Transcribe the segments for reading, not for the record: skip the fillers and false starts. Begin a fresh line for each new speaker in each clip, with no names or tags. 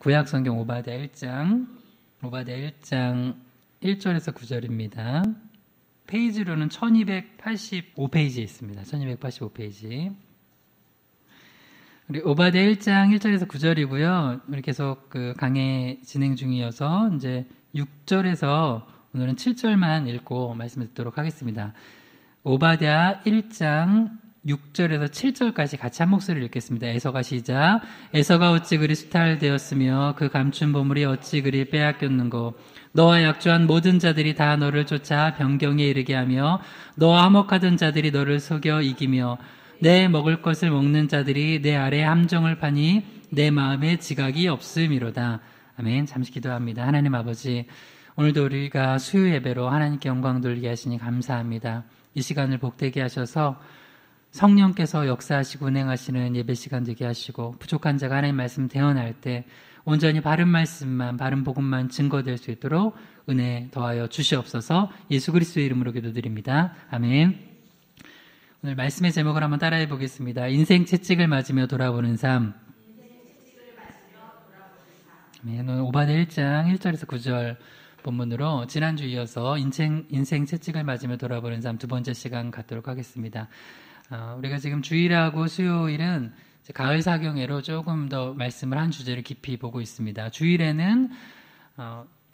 구약성경 오바댜 1장 1절에서 9절입니다. 페이지로는 1285페이지에 있습니다. 1285페이지. 우리 오바댜 1장 1절에서 9절이고요. 우리 계속 그 강해 진행 중이어서 이제 6절에서 오늘은 7절만 읽고 말씀을 듣도록 하겠습니다. 오바댜 1장 6절에서 7절까지 같이 한 목소리를 읽겠습니다. 에서가 시작. 에서가 어찌 그리 수탈되었으며 그 감춘 보물이 어찌 그리 빼앗겼는고. 너와 약조한 모든 자들이 다 너를 쫓아 변경에 이르게 하며 너와 화목하던 자들이 너를 속여 이기며 내 먹을 것을 먹는 자들이 내 아래 함정을 파니 내 마음에 지각이 없음이로다. 아멘. 잠시 기도합니다. 하나님 아버지, 오늘도 우리가 수요 예배로 하나님께 영광 돌리게 하시니 감사합니다. 이 시간을 복되게 하셔서 성령께서 역사하시고 운행하시는 예배 시간 되게 하시고 부족한 자가 하나님 말씀 대언할 때 온전히 바른 말씀만, 바른 복음만 증거될 수 있도록 은혜 더하여 주시옵소서. 예수 그리스도의 이름으로 기도드립니다. 아멘. 오늘 말씀의 제목을 한번 따라해 보겠습니다. 인생 채찍을 맞으며 돌아보는 삶. 아멘. 오늘 오바댜 1장 1절에서 9절 본문으로 지난주 이어서 인생 채찍을 맞으며 돌아보는 삶 두 번째 시간 갖도록 하겠습니다. 우리가 지금 주일하고 수요일은 가을 사경회로 조금 더 말씀을 한 주제를 깊이 보고 있습니다. 주일에는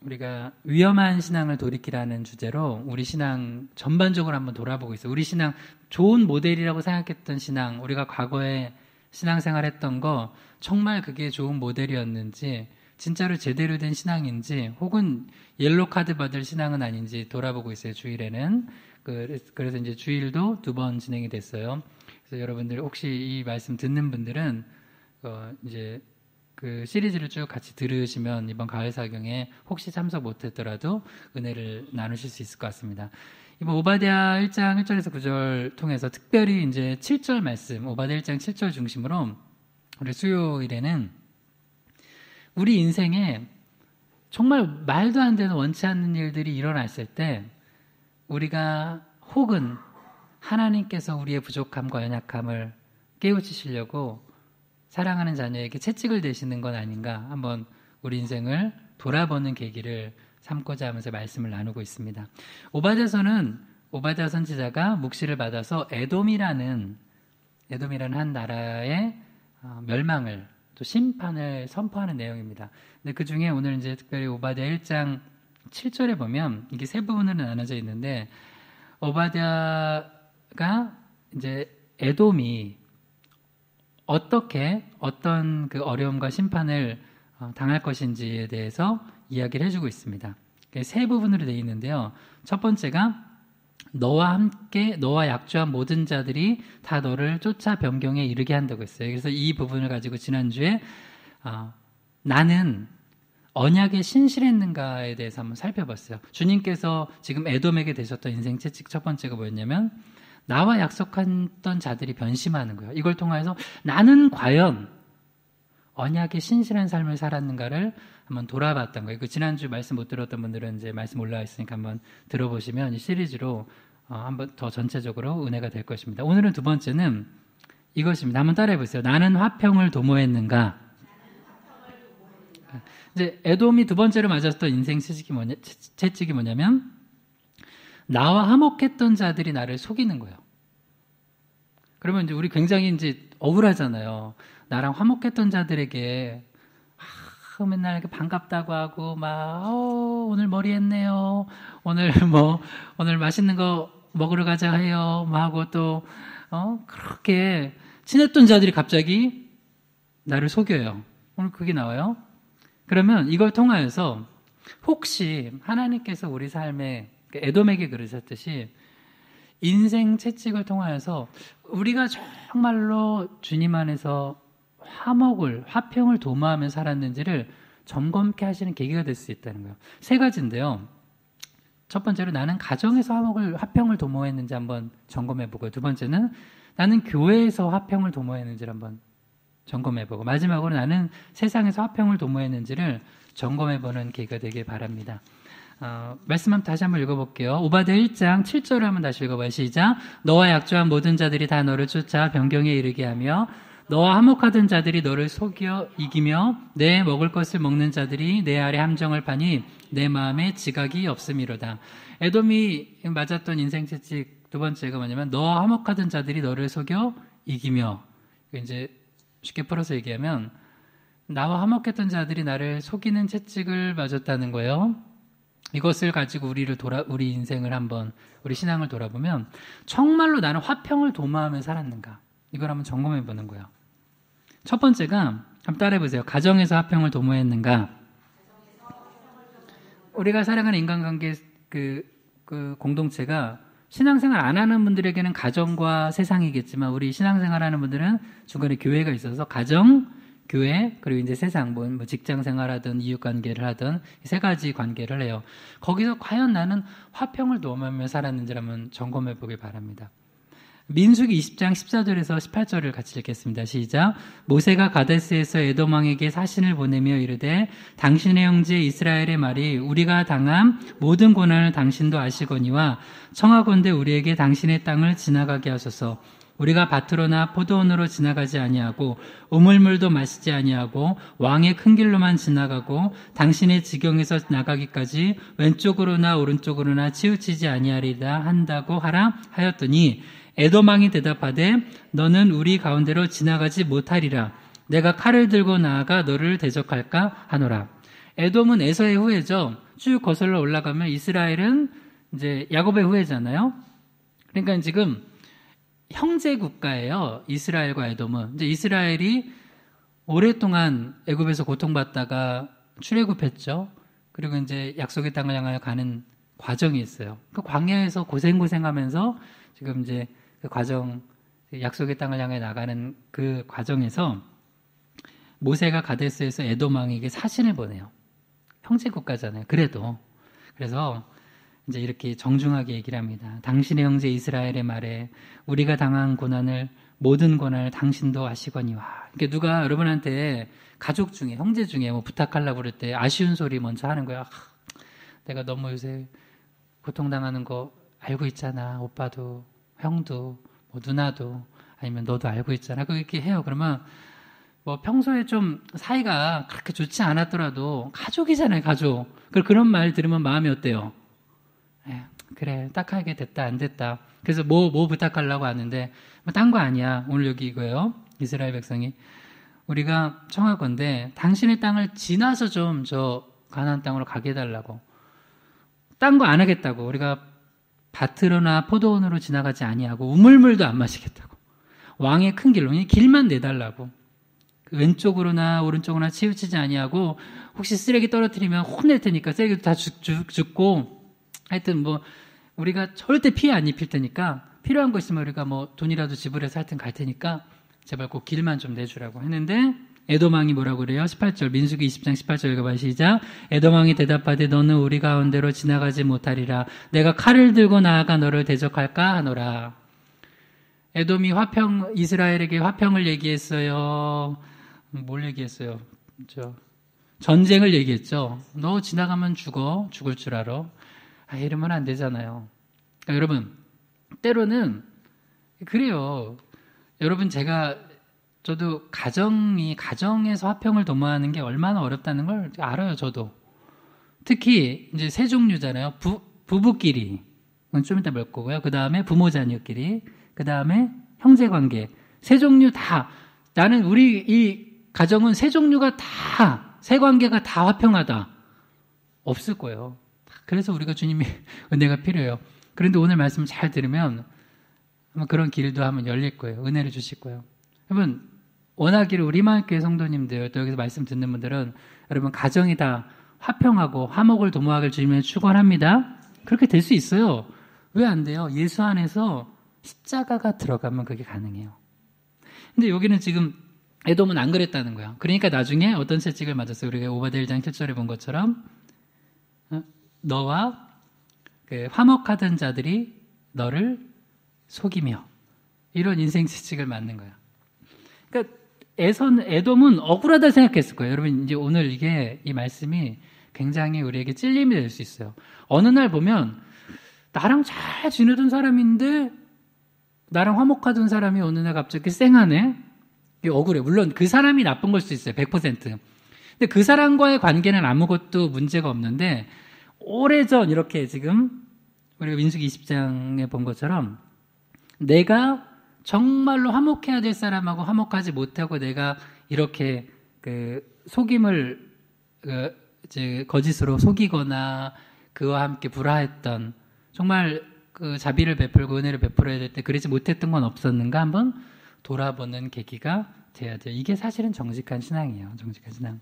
우리가 위험한 신앙을 돌이키라는 주제로 우리 신앙 전반적으로 한번 돌아보고 있어요. 우리 신앙 좋은 모델이라고 생각했던 신앙, 우리가 과거에 신앙생활 했던 거 정말 그게 좋은 모델이었는지, 진짜로 제대로 된 신앙인지, 혹은 옐로 카드 받을 신앙은 아닌지 돌아보고 있어요. 주일에는. 그래서 이제 주일도 2번 진행이 됐어요. 그래서 여러분들 혹시 이 말씀 듣는 분들은 이제 그 시리즈를 쭉 같이 들으시면 이번 가을 사경에 혹시 참석 못했더라도 은혜를 나누실 수 있을 것 같습니다. 이번 오바댜 1장 1절에서 9절 통해서 특별히 이제 7절 말씀, 오바댜 1장 7절 중심으로 우리 수요일에는 우리 인생에 정말 말도 안 되는 원치 않는 일들이 일어났을 때 우리가 혹은 하나님께서 우리의 부족함과 연약함을 깨우치시려고 사랑하는 자녀에게 채찍을 대시는 건 아닌가, 한번 우리 인생을 돌아보는 계기를 삼고자 하면서 말씀을 나누고 있습니다. 오바댜 선지자가 묵시를 받아서 에돔이라는 한 나라의 멸망을, 또 심판을 선포하는 내용입니다. 근데 그 중에 오늘 이제 특별히 오바댜 1장 7절에 보면 이게 세 부분으로 나눠져 있는데, 오바댜가 이제 에돔이 어떤 그 어려움과 심판을 당할 것인지에 대해서 이야기를 해주고 있습니다. 세 부분으로 되어 있는데요. 첫 번째가 너와 약조한 모든 자들이 다 너를 쫓아 변경에 이르게 한다고 했어요. 그래서 이 부분을 가지고 지난주에 나는 언약에 신실했는가에 대해서 한번 살펴봤어요. 주님께서 지금 에돔에게 되셨던 인생 채찍 첫 번째가 뭐였냐면 나와 약속했던 자들이 변심하는 거예요. 이걸 통해서 나는 과연 언약에 신실한 삶을 살았는가를 한번 돌아봤던 거예요. 그 지난주 말씀 못 들었던 분들은 이제 말씀 올라와 있으니까 한번 들어보시면 이 시리즈로 한번 더 전체적으로 은혜가 될 것입니다. 오늘은 두 번째는 이것입니다. 한번 따라해 보세요. 나는 화평을 도모했는가? 이제 에돔이 두 번째로 맞았던 인생 채찍이 뭐냐면 나와 화목했던 자들이 나를 속이는 거예요. 그러면 이제 우리 굉장히 이제 억울하잖아요. 나랑 화목했던 자들에게 맨날 이렇게 반갑다고 하고 오늘 머리 했네요. 오늘 맛있는 거 먹으러 가자 해요. 하고 또 그렇게 친했던 자들이 갑자기 나를 속여요. 오늘 그게 나와요. 그러면 이걸 통하여서 혹시 하나님께서 우리 삶에 에돔에게 그러셨듯이 인생 채찍을 통하여서 우리가 정말로 주님 안에서 화평을 도모하며 살았는지를 점검케 하시는 계기가 될 수 있다는 거예요. 세 가지인데요. 첫 번째로 나는 가정에서 화평을 도모했는지 한번 점검해보고, 두 번째는 나는 교회에서 화평을 도모했는지를 한번 점검해보고, 마지막으로 나는 세상에서 화평을 도모했는지를 점검해보는 계기가 되길 바랍니다. 말씀 다시 한번 읽어볼게요. 오바댜 1장 7절을 한번 다시 읽어봐요. 시작. 너와 약조한 모든 자들이 다 너를 쫓아 변경에 이르게 하며 너와 화목하던 자들이 너를 속여 이기며 내 먹을 것을 먹는 자들이 내 아래 함정을 파니 내 마음에 지각이 없음이로다. 에돔이 맞았던 인생 채찍 두 번째가 뭐냐면 너와 화목하던 자들이 너를 속여 이기며, 이제 쉽게 풀어서 얘기하면 나와 화목했던 자들이 나를 속이는 채찍을 맞았다는 거예요. 이것을 가지고 우리 인생을 한번, 우리 신앙을 돌아보면 정말로 나는 화평을 도모하며 살았는가, 이걸 한번 점검해 보는 거예요. 첫 번째가 한번 따라해 보세요. 가정에서 화평을 도모했는가? 우리가 살아가는 인간관계 그 공동체가 신앙생활 안 하는 분들에게는 가정과 세상이겠지만, 우리 신앙생활 하는 분들은 중간에 교회가 있어서 가정, 교회, 그리고 이제 세상, 뭐 직장 생활하든 이웃 관계를 하든 세 가지 관계를 해요. 거기서 과연 나는 화평을 도모하며 살았는지를 한번 점검해 보길 바랍니다. 민수기 20장 14절에서 18절을 같이 읽겠습니다. 시작. 모세가 가데스에서 에돔 왕에게 사신을 보내며 이르되 당신의 형제 이스라엘의 말이 우리가 당한 모든 고난을 당신도 아시거니와 청하건대 우리에게 당신의 땅을 지나가게 하소서. 우리가 밭으로나 포도원으로 지나가지 아니하고 우물물도 마시지 아니하고 왕의 큰 길로만 지나가고 당신의 지경에서 나가기까지 왼쪽으로나 오른쪽으로나 치우치지 아니하리라 한다고 하라 하였더니 에돔 왕이 대답하되 너는 우리 가운데로 지나가지 못하리라. 내가 칼을 들고 나아가 너를 대적할까 하노라. 에돔은 에서의 후예죠. 쭉 거슬러 올라가면 이스라엘은 이제 야곱의 후예잖아요. 그러니까 지금 형제 국가예요. 이스라엘과 에돔은. 이제 이스라엘이 오랫동안 애굽에서 고통받다가 출애굽했죠. 그리고 이제 약속의 땅을 향하여 가는 과정이 있어요. 그 광야에서 고생하면서 지금 이제 그 과정, 약속의 땅을 향해 나가는 그 과정에서 모세가 가데스에서 에돔 왕에게 사신을 보내요. 형제 국가잖아요. 그래서 이제 이렇게 정중하게 얘기를 합니다. 당신의 형제 이스라엘의 말에 우리가 당한 모든 고난을 당신도 아시거니와. 그러니까 누가 여러분한테 가족 중에, 형제 중에 뭐 부탁하려고 그럴 때 아쉬운 소리 먼저 하는 거야. 내가 너무 요새 고통당하는 거 알고 있잖아. 오빠도, 형도, 뭐 누나도, 아니면 너도 알고 있잖아. 그렇게 해요. 그러면 뭐 평소에 좀 사이가 그렇게 좋지 않았더라도 가족이잖아요, 가족. 그런 말 들으면 마음이 어때요? 그래, 딱하게 됐다, 안 됐다. 그래서 뭐 부탁하려고 하는데, 딴 거 아니야. 오늘 여기 이거예요. 이스라엘 백성이. 우리가 청하건대 당신의 땅을 지나서 좀 저 가나안 땅으로 가게 해달라고. 딴 거 안 하겠다고. 우리가 밭으로나 포도원으로 지나가지 아니하고 우물물도 안 마시겠다고. 왕의 큰 길로, 길만 내달라고. 왼쪽으로나 오른쪽으로나 치우치지 아니하고, 혹시 쓰레기 떨어뜨리면 혼낼 테니까 쓰레기도 다 줍고, 하여튼 뭐 우리가 절대 피해 안 입힐 테니까 필요한 거 있으면 우리가 뭐 돈이라도 지불해서 하여튼 갈 테니까 제발 꼭 길만 좀 내주라고 했는데, 에돔 왕이 뭐라고 그래요? 18절, 민수기 20장 18절 읽어봐. 시작. 에돔 왕이 대답하되 너는 우리 가운데로 지나가지 못하리라. 내가 칼을 들고 나아가 너를 대적할까 하노라. 에돔이 이스라엘에게 화평을 얘기했어요. 뭘 얘기했어요? 전쟁을 얘기했죠. 너 지나가면 죽을 줄 알아. 이러면 안 되잖아요. 그러니까 여러분, 때로는 그래요. 여러분, 저도 가정에서 화평을 도모하는 게 얼마나 어렵다는 걸 알아요, 저도. 특히 이제 세 종류잖아요. 부부끼리, 그건 좀 이따 볼 거고요. 그 다음에 부모 자녀끼리, 그 다음에 형제 관계. 세 종류 다, 나는 우리 이 가정은 세 종류가 세 관계가 다 화평하다. 없을 거예요. 그래서 우리가 주님의 은혜가 필요해요. 그런데 오늘 말씀 잘 들으면 아마 그런 길도 한번 열릴 거예요. 은혜를 주실 거예요. 여러분, 원하기를 우리 마을교회 성도님들, 또 여기서 말씀 듣는 분들은 여러분 가정이 다 화평하고 화목을 도모하길 주님의 축원합니다. 그렇게 될 수 있어요. 왜 안 돼요? 예수 안에서 십자가가 들어가면 그게 가능해요. 근데 여기는 지금 에돔은 안 그랬다는 거예요. 그러니까 나중에 어떤 채찍을 맞았어요. 우리가 오바댜 1장 7절에 본 것처럼 너와 화목하던 자들이 너를 속이며, 이런 인생 채찍을 맞는 거야. 그러니까 에돔은 억울하다 생각했을 거예요. 여러분, 이제 오늘 이 말씀이 굉장히 우리에게 찔림이 될 수 있어요. 어느 날 보면 나랑 잘 지내던 사람인데, 나랑 화목하던 사람이 어느 날 갑자기 쌩하네. 이게 억울해. 물론 그 사람이 나쁜 걸 수 있어요. 100%. 근데 그 사람과의 관계는 아무것도 문제가 없는데 오래전 이렇게 지금 우리가 민수기 20장에 본 것처럼 내가 정말로 화목해야 될 사람하고 화목하지 못하고 내가 이렇게 그 속임을 이제 거짓으로 속이거나 그와 함께 불화했던 정말 그 자비를 베풀고 은혜를 베풀어야 될 때 그러지 못했던 건 없었는가 한번 돌아보는 계기가 돼야 돼요. 이게 사실은 정직한 신앙이에요. 정직한 신앙.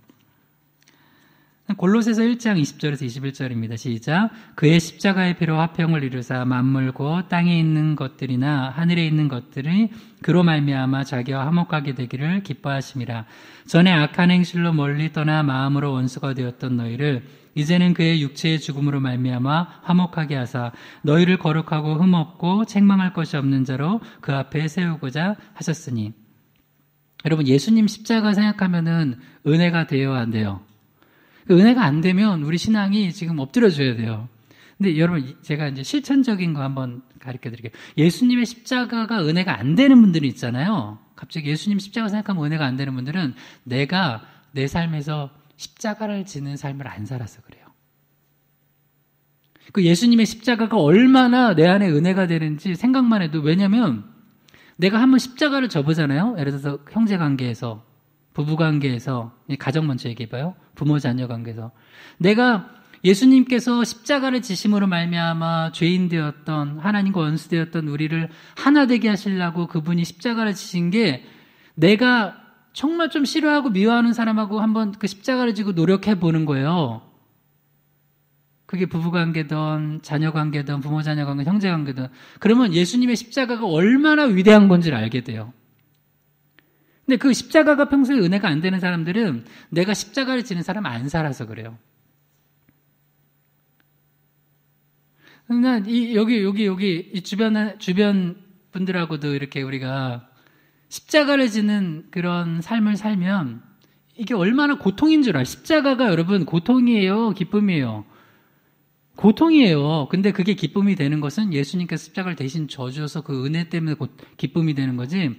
골로새서 1장 20절에서 21절입니다. 시작. 그의 십자가의 피로 화평을 이루사 만물고 땅에 있는 것들이나 하늘에 있는 것들이 그로 말미암아 자기와 화목하게 되기를 기뻐하심이라. 전에 악한 행실로 멀리 떠나 마음으로 원수가 되었던 너희를 이제는 그의 육체의 죽음으로 말미암아 화목하게 하사 너희를 거룩하고 흠없고 책망할 것이 없는 자로 그 앞에 세우고자 하셨으니. 여러분, 예수님 십자가 생각하면은 은혜가 돼요, 안 돼요? 은혜가 안 되면 우리 신앙이 지금 엎드려줘야 돼요. 근데 여러분, 제가 이제 실천적인 거 한번 가르쳐 드릴게요. 예수님의 십자가가 은혜가 안 되는 분들이 있잖아요. 갑자기 예수님 십자가 생각하면 은혜가 안 되는 분들은 내가 내 삶에서 십자가를 지는 삶을 안 살아서 그래요. 그 예수님의 십자가가 얼마나 내 안에 은혜가 되는지 생각만 해도, 왜냐면 내가 한번 십자가를 져보잖아요. 예를 들어서 형제 관계에서, 부부 관계에서, 가정 먼저 얘기해봐요. 부모 자녀 관계에서 내가 예수님께서 십자가를 지심으로 말미암아 죄인 되었던, 하나님과 원수되었던 우리를 하나 되게 하시려고 그분이 십자가를 지신 게, 내가 정말 좀 싫어하고 미워하는 사람하고 한번 그 십자가를 지고 노력해 보는 거예요. 그게 부부 관계든 자녀 관계든 부모 자녀 관계, 형제 관계든. 그러면 예수님의 십자가가 얼마나 위대한 건지를 알게 돼요. 근데 그 십자가가 평소에 은혜가 안 되는 사람들은 내가 십자가를 지는 사람 안 살아서 그래요. 그러니까 여기 이 주변 분들하고도 이렇게 우리가 십자가를 지는 그런 삶을 살면 이게 얼마나 고통인 줄 알아요. 십자가가 여러분 고통이에요, 기쁨이에요? 고통이에요. 근데 그게 기쁨이 되는 것은 예수님께서 십자가를 대신 져주셔서 그 은혜 때문에 기쁨이 되는 거지.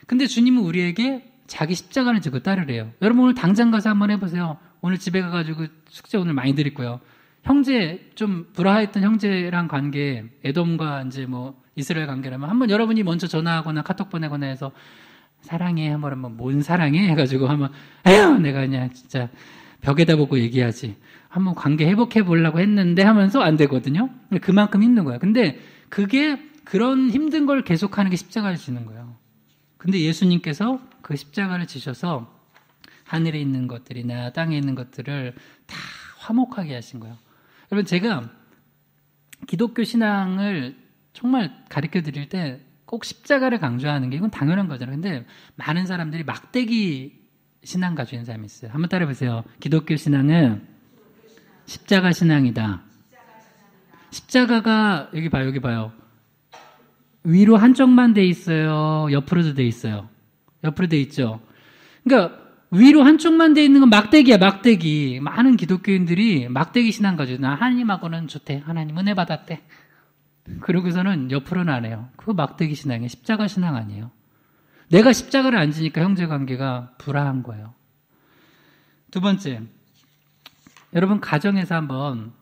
근데 주님은 우리에게 자기 십자가를 지고 따르래요. 여러분, 오늘 당장 가서 한번 해보세요. 오늘 집에 가가지고 숙제 오늘 많이 드릴 거예요. 형제, 좀 불화했던 형제랑 관계, 에돔과 이제 뭐 이스라엘 관계라면 한번 여러분이 먼저 전화하거나 카톡 보내거나 해서 사랑해 한번 하면, 뭔 사랑해 해가지고 한번, 에휴 내가 그냥 진짜 벽에다 보고 얘기하지, 한번 관계 회복해 보려고 했는데 하면서 안 되거든요. 그만큼 힘든 거야. 근데 그게, 그런 힘든 걸 계속하는 게 십자가를 지는 거예요. 근데 예수님께서 그 십자가를 지셔서 하늘에 있는 것들이나 땅에 있는 것들을 다 화목하게 하신 거예요. 여러분, 제가 기독교 신앙을 정말 가르쳐 드릴 때 꼭 십자가를 강조하는 게, 이건 당연한 거잖아요. 근데 많은 사람들이 막대기 신앙 가지고 있는 사람이 있어요. 한번 따라해보세요. 기독교 신앙은 십자가 신앙이다. 십자가가 여기 봐요. 위로 한쪽만 돼 있어요? 옆으로도 돼 있어요? 옆으로 돼 있죠? 그러니까 위로 한쪽만 돼 있는 건 막대기야, 막대기. 많은 기독교인들이 막대기 신앙 가지고, 나 하나님하고는 좋대, 하나님 은혜 받았대. 그러고서는 옆으로는 안 해요. 그거 막대기 신앙이에요. 십자가 신앙 아니에요. 내가 십자가를 안 지니까 형제관계가 불화한 거예요. 두 번째, 여러분 가정에서 한번,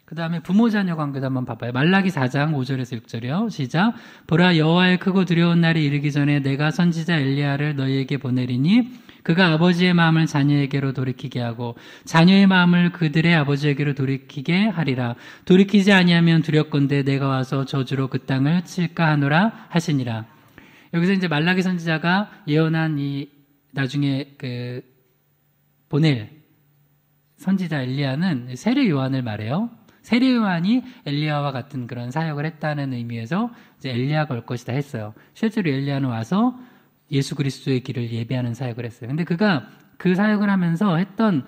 그 다음에 부모 자녀 관계도 한번 봐봐요. 말라기 4장 5절에서 6절이요. 시작. 보라, 여호와의 크고 두려운 날이 이르기 전에 내가 선지자 엘리야를 너희에게 보내리니 그가 아버지의 마음을 자녀에게로 돌이키게 하고 자녀의 마음을 그들의 아버지에게로 돌이키게 하리라. 돌이키지 아니하면 두렵건대 내가 와서 저주로 그 땅을 칠까 하노라 하시니라. 여기서 이제 말라기 선지자가 예언한 이 나중에 그 보낼 선지자 엘리야는 세례 요한을 말해요. 세례 요한이 엘리야와 같은 그런 사역을 했다는 의미에서 이제 엘리야가 올 것이다 했어요. 실제로 엘리야는 와서 예수 그리스도의 길을 예비하는 사역을 했어요. 근데 그가 그 사역을 하면서 했던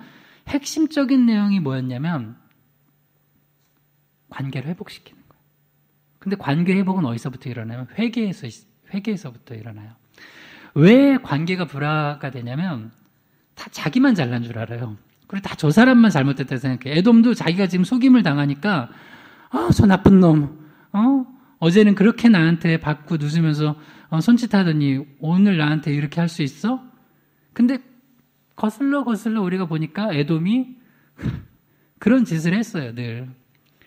핵심적인 내용이 뭐였냐면 관계를 회복시키는 거예요. 근데 관계 회복은 어디서부터 일어나냐면 회개에서부터 일어나요. 왜 관계가 불화가 되냐면 다 자기만 잘난 줄 알아요. 그리고 다 저 사람만 잘못됐다고 생각해. 에돔도 자기가 지금 속임을 당하니까 저 나쁜 놈, 어제는 그렇게 나한테 받고 웃으면서 손짓하더니 오늘 나한테 이렇게 할 수 있어? 근데 거슬러 우리가 보니까 에돔이 그런 짓을 했어요, 늘.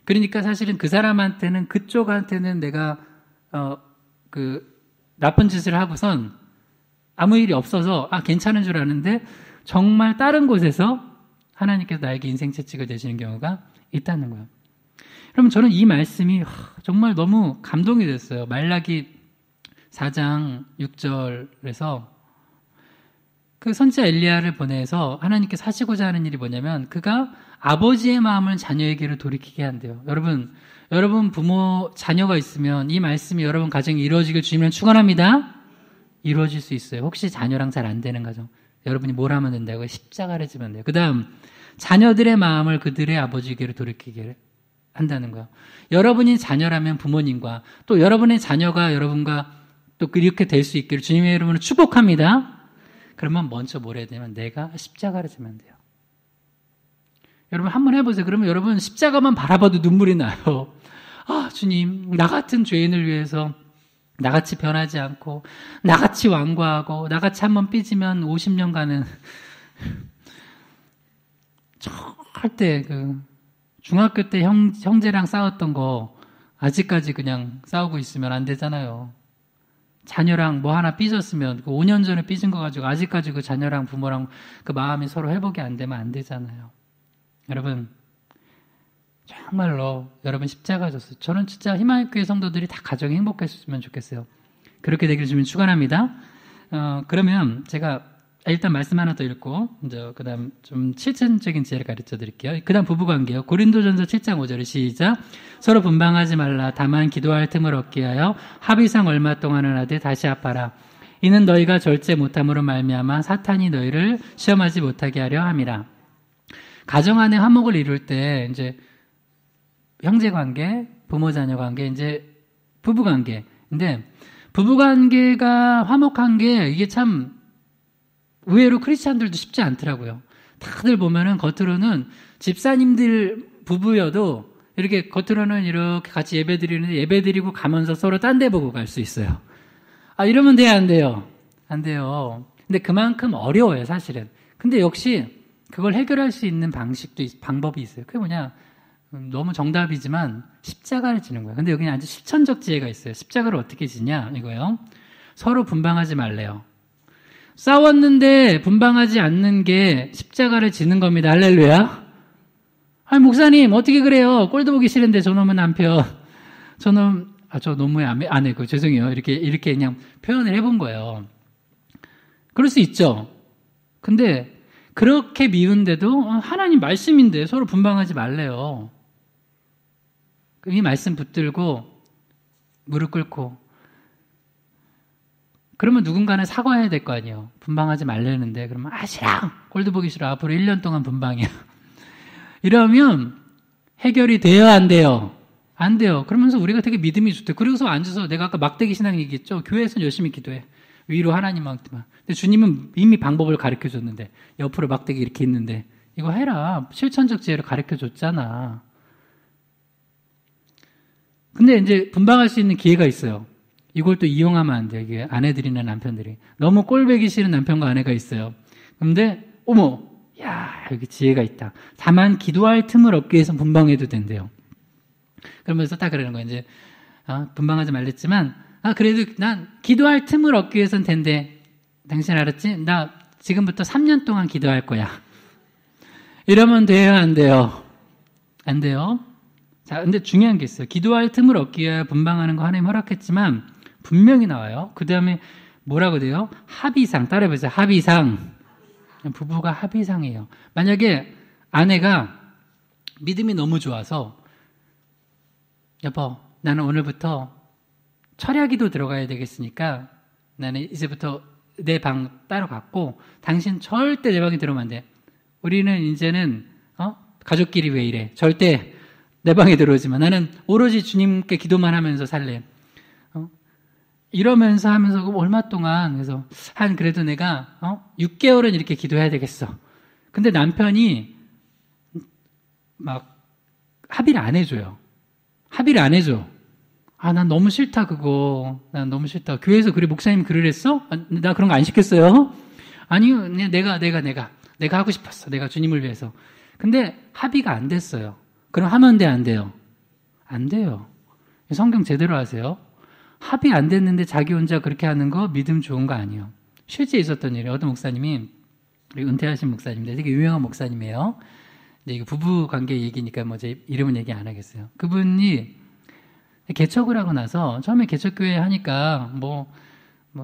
그러니까 사실은 그 사람한테는, 그쪽한테는 내가 나쁜 짓을 하고선 아무 일이 없어서 괜찮은 줄 아는데 정말 다른 곳에서 하나님께서 나에게 인생 채찍을 대시는 경우가 있다는 거예요. 그러면 저는 이 말씀이 정말 너무 감동이 됐어요. 말라기 4장 6절에서 그 선지자 엘리야를 보내서 하나님께서 하시고자 하는 일이 뭐냐면 그가 아버지의 마음을 자녀에게로 돌이키게 한대요. 여러분 부모 자녀가 있으면 이 말씀이 여러분 가정에 이루어지길 주님은 축원합니다. 이루어질 수 있어요. 혹시 자녀랑 잘 안 되는 가정, 여러분이 뭘 하면 된다고요? 십자가를 지면 돼요. 그 다음 자녀들의 마음을 그들의 아버지에게로 돌이키게 한다는 거예요. 여러분이 자녀라면 부모님과 또 여러분의 자녀가 여러분과 또 이렇게 될 수 있기를 주님의 이름으로 축복합니다. 그러면 먼저 뭘 해야 되냐면 내가 십자가를 지면 돼요. 여러분 한번 해보세요. 그러면 여러분 십자가만 바라봐도 눈물이 나요. 주님, 나 같은 죄인을 위해서 나같이 변하지 않고 나같이 완고하고 나같이 한번 삐지면 50년간은 절대 중학교 때 형제랑 싸웠던 거 아직까지 그냥 싸우고 있으면 안 되잖아요. 자녀랑 뭐 하나 삐졌으면 5년 전에 삐진 거 가지고 아직까지 그 자녀랑 부모랑 그 마음이 서로 회복이 안 되면 안 되잖아요. 여러분 정말로 여러분 십자가 졌어요. 저는 진짜 희망교회 성도들이 다 가정이 행복했으면 좋겠어요. 그렇게 되기를 주님 축원합니다. 그러면 제가 일단 말씀 하나 더 읽고 이제 그다음 좀 실천적인 지혜를 가르쳐 드릴게요. 그다음 부부관계요. 고린도전서 7장 5절에 시작. 서로 분방하지 말라. 다만 기도할 틈을 얻게 하여 합의상 얼마 동안은 하되 다시 합하라. 이는 너희가 절제 못함으로 말미암아 사탄이 너희를 시험하지 못하게 하려 함이라. 가정 안에 화목을 이룰 때 이제 형제 관계, 부모 자녀 관계, 이제 부부 관계. 근데 부부 관계가 화목한 게 이게 참 의외로 크리스찬들도 쉽지 않더라고요. 다들 보면은 겉으로는 집사님들 부부여도 이렇게 겉으로는 이렇게 같이 예배 드리는데 예배 드리고 가면서 서로 딴 데 보고 갈 수 있어요. 이러면 돼요, 안 돼요? 안 돼요. 근데 그만큼 어려워요, 사실은. 근데 역시 그걸 해결할 수 있는 방법이 있어요. 그게 뭐냐? 너무 정답이지만 십자가를 지는 거예요. 근데 여기는 아주 실천적 지혜가 있어요. 십자가를 어떻게 지냐? 이거요. 서로 분방하지 말래요. 싸웠는데 분방하지 않는 게 십자가를 지는 겁니다. 할렐루야. 목사님 어떻게 그래요? 꼴도 보기 싫은데 저놈의 남편, 저놈, 저 노무의 아내, 죄송해요. 이렇게 그냥 표현을 해본 거예요. 그럴 수 있죠. 근데 그렇게 미운데도 하나님 말씀인데 서로 분방하지 말래요. 이 말씀 붙들고 무릎 꿇고 그러면 누군가는 사과해야 될 거 아니에요. 분방하지 말라는데 그러면 싫어. 꼴도 보기 싫어. 앞으로 1년 동안 분방이야. 이러면 해결이 돼요, 안 돼요? 안 돼요. 그러면서 우리가 되게 믿음이 좋대. 그러고서 앉아서 내가 아까 막대기 신앙 얘기했죠. 교회에서는 열심히 기도해. 위로 하나님한테만. 근데 주님은 이미 방법을 가르쳐 줬는데 옆으로 막대기 이렇게 있는데 이거 해라. 실천적 지혜를 가르쳐 줬잖아. 근데 이제 분방할 수 있는 기회가 있어요. 이걸 또 이용하면 안 돼요. 이게 아내들이나 남편들이. 너무 꼴보기 싫은 남편과 아내가 있어요. 근데 어머, 여기 지혜가 있다. 다만 기도할 틈을 얻기 위해서 분방해도 된대요. 그러면서 딱 그러는 거예요. 이제 분방하지 말랬지만 그래도 난 기도할 틈을 얻기 위해서는 된대. 당신 알았지? 나 지금부터 3년 동안 기도할 거야. 이러면 돼요, 안 돼요? 안 돼요. 자, 근데 중요한 게 있어요. 기도할 틈을 얻기 위해 분방하는 거 하나님 허락했지만 분명히 나와요. 그 다음에 뭐라고 돼요? 합의상. 따라해보세요. 합의상. 부부가 합의상이에요. 만약에 아내가 믿음이 너무 좋아서 여보, 나는 오늘부터 철야기도 들어가야 되겠으니까 나는 이제부터 내 방 따로 갖고 당신 절대 내 방에 들어오면 안 돼. 우리는 이제는 가족끼리 왜 이래. 절대 내 방에 들어오지 마. 나는 오로지 주님께 기도만 하면서 살래. 이러면서 하면서 얼마 동안 그래서 그래도 내가 6개월은 이렇게 기도해야 되겠어. 근데 남편이 막 합의를 안 해줘요. 합의를 안 해줘. 난 너무 싫다, 그거. 난 너무 싫다. 교회에서 그래, 목사님 그러랬어? 나 그런 거 안 시켰어요? 아니요, 내가 하고 싶었어. 내가 주님을 위해서. 근데 합의가 안 됐어요. 그럼 하면 돼, 안 돼요? 안 돼요. 성경 제대로 하세요. 합의 안 됐는데 자기 혼자 그렇게 하는 거 믿음 좋은 거 아니에요. 실제 있었던 일이에요. 어떤 목사님이, 은퇴하신 목사님인데 되게 유명한 목사님이에요. 근데 이거 부부 관계 얘기니까 뭐 제 이름은 얘기 안 하겠어요. 그분이 개척을 하고 나서 처음에 개척교회 하니까 뭐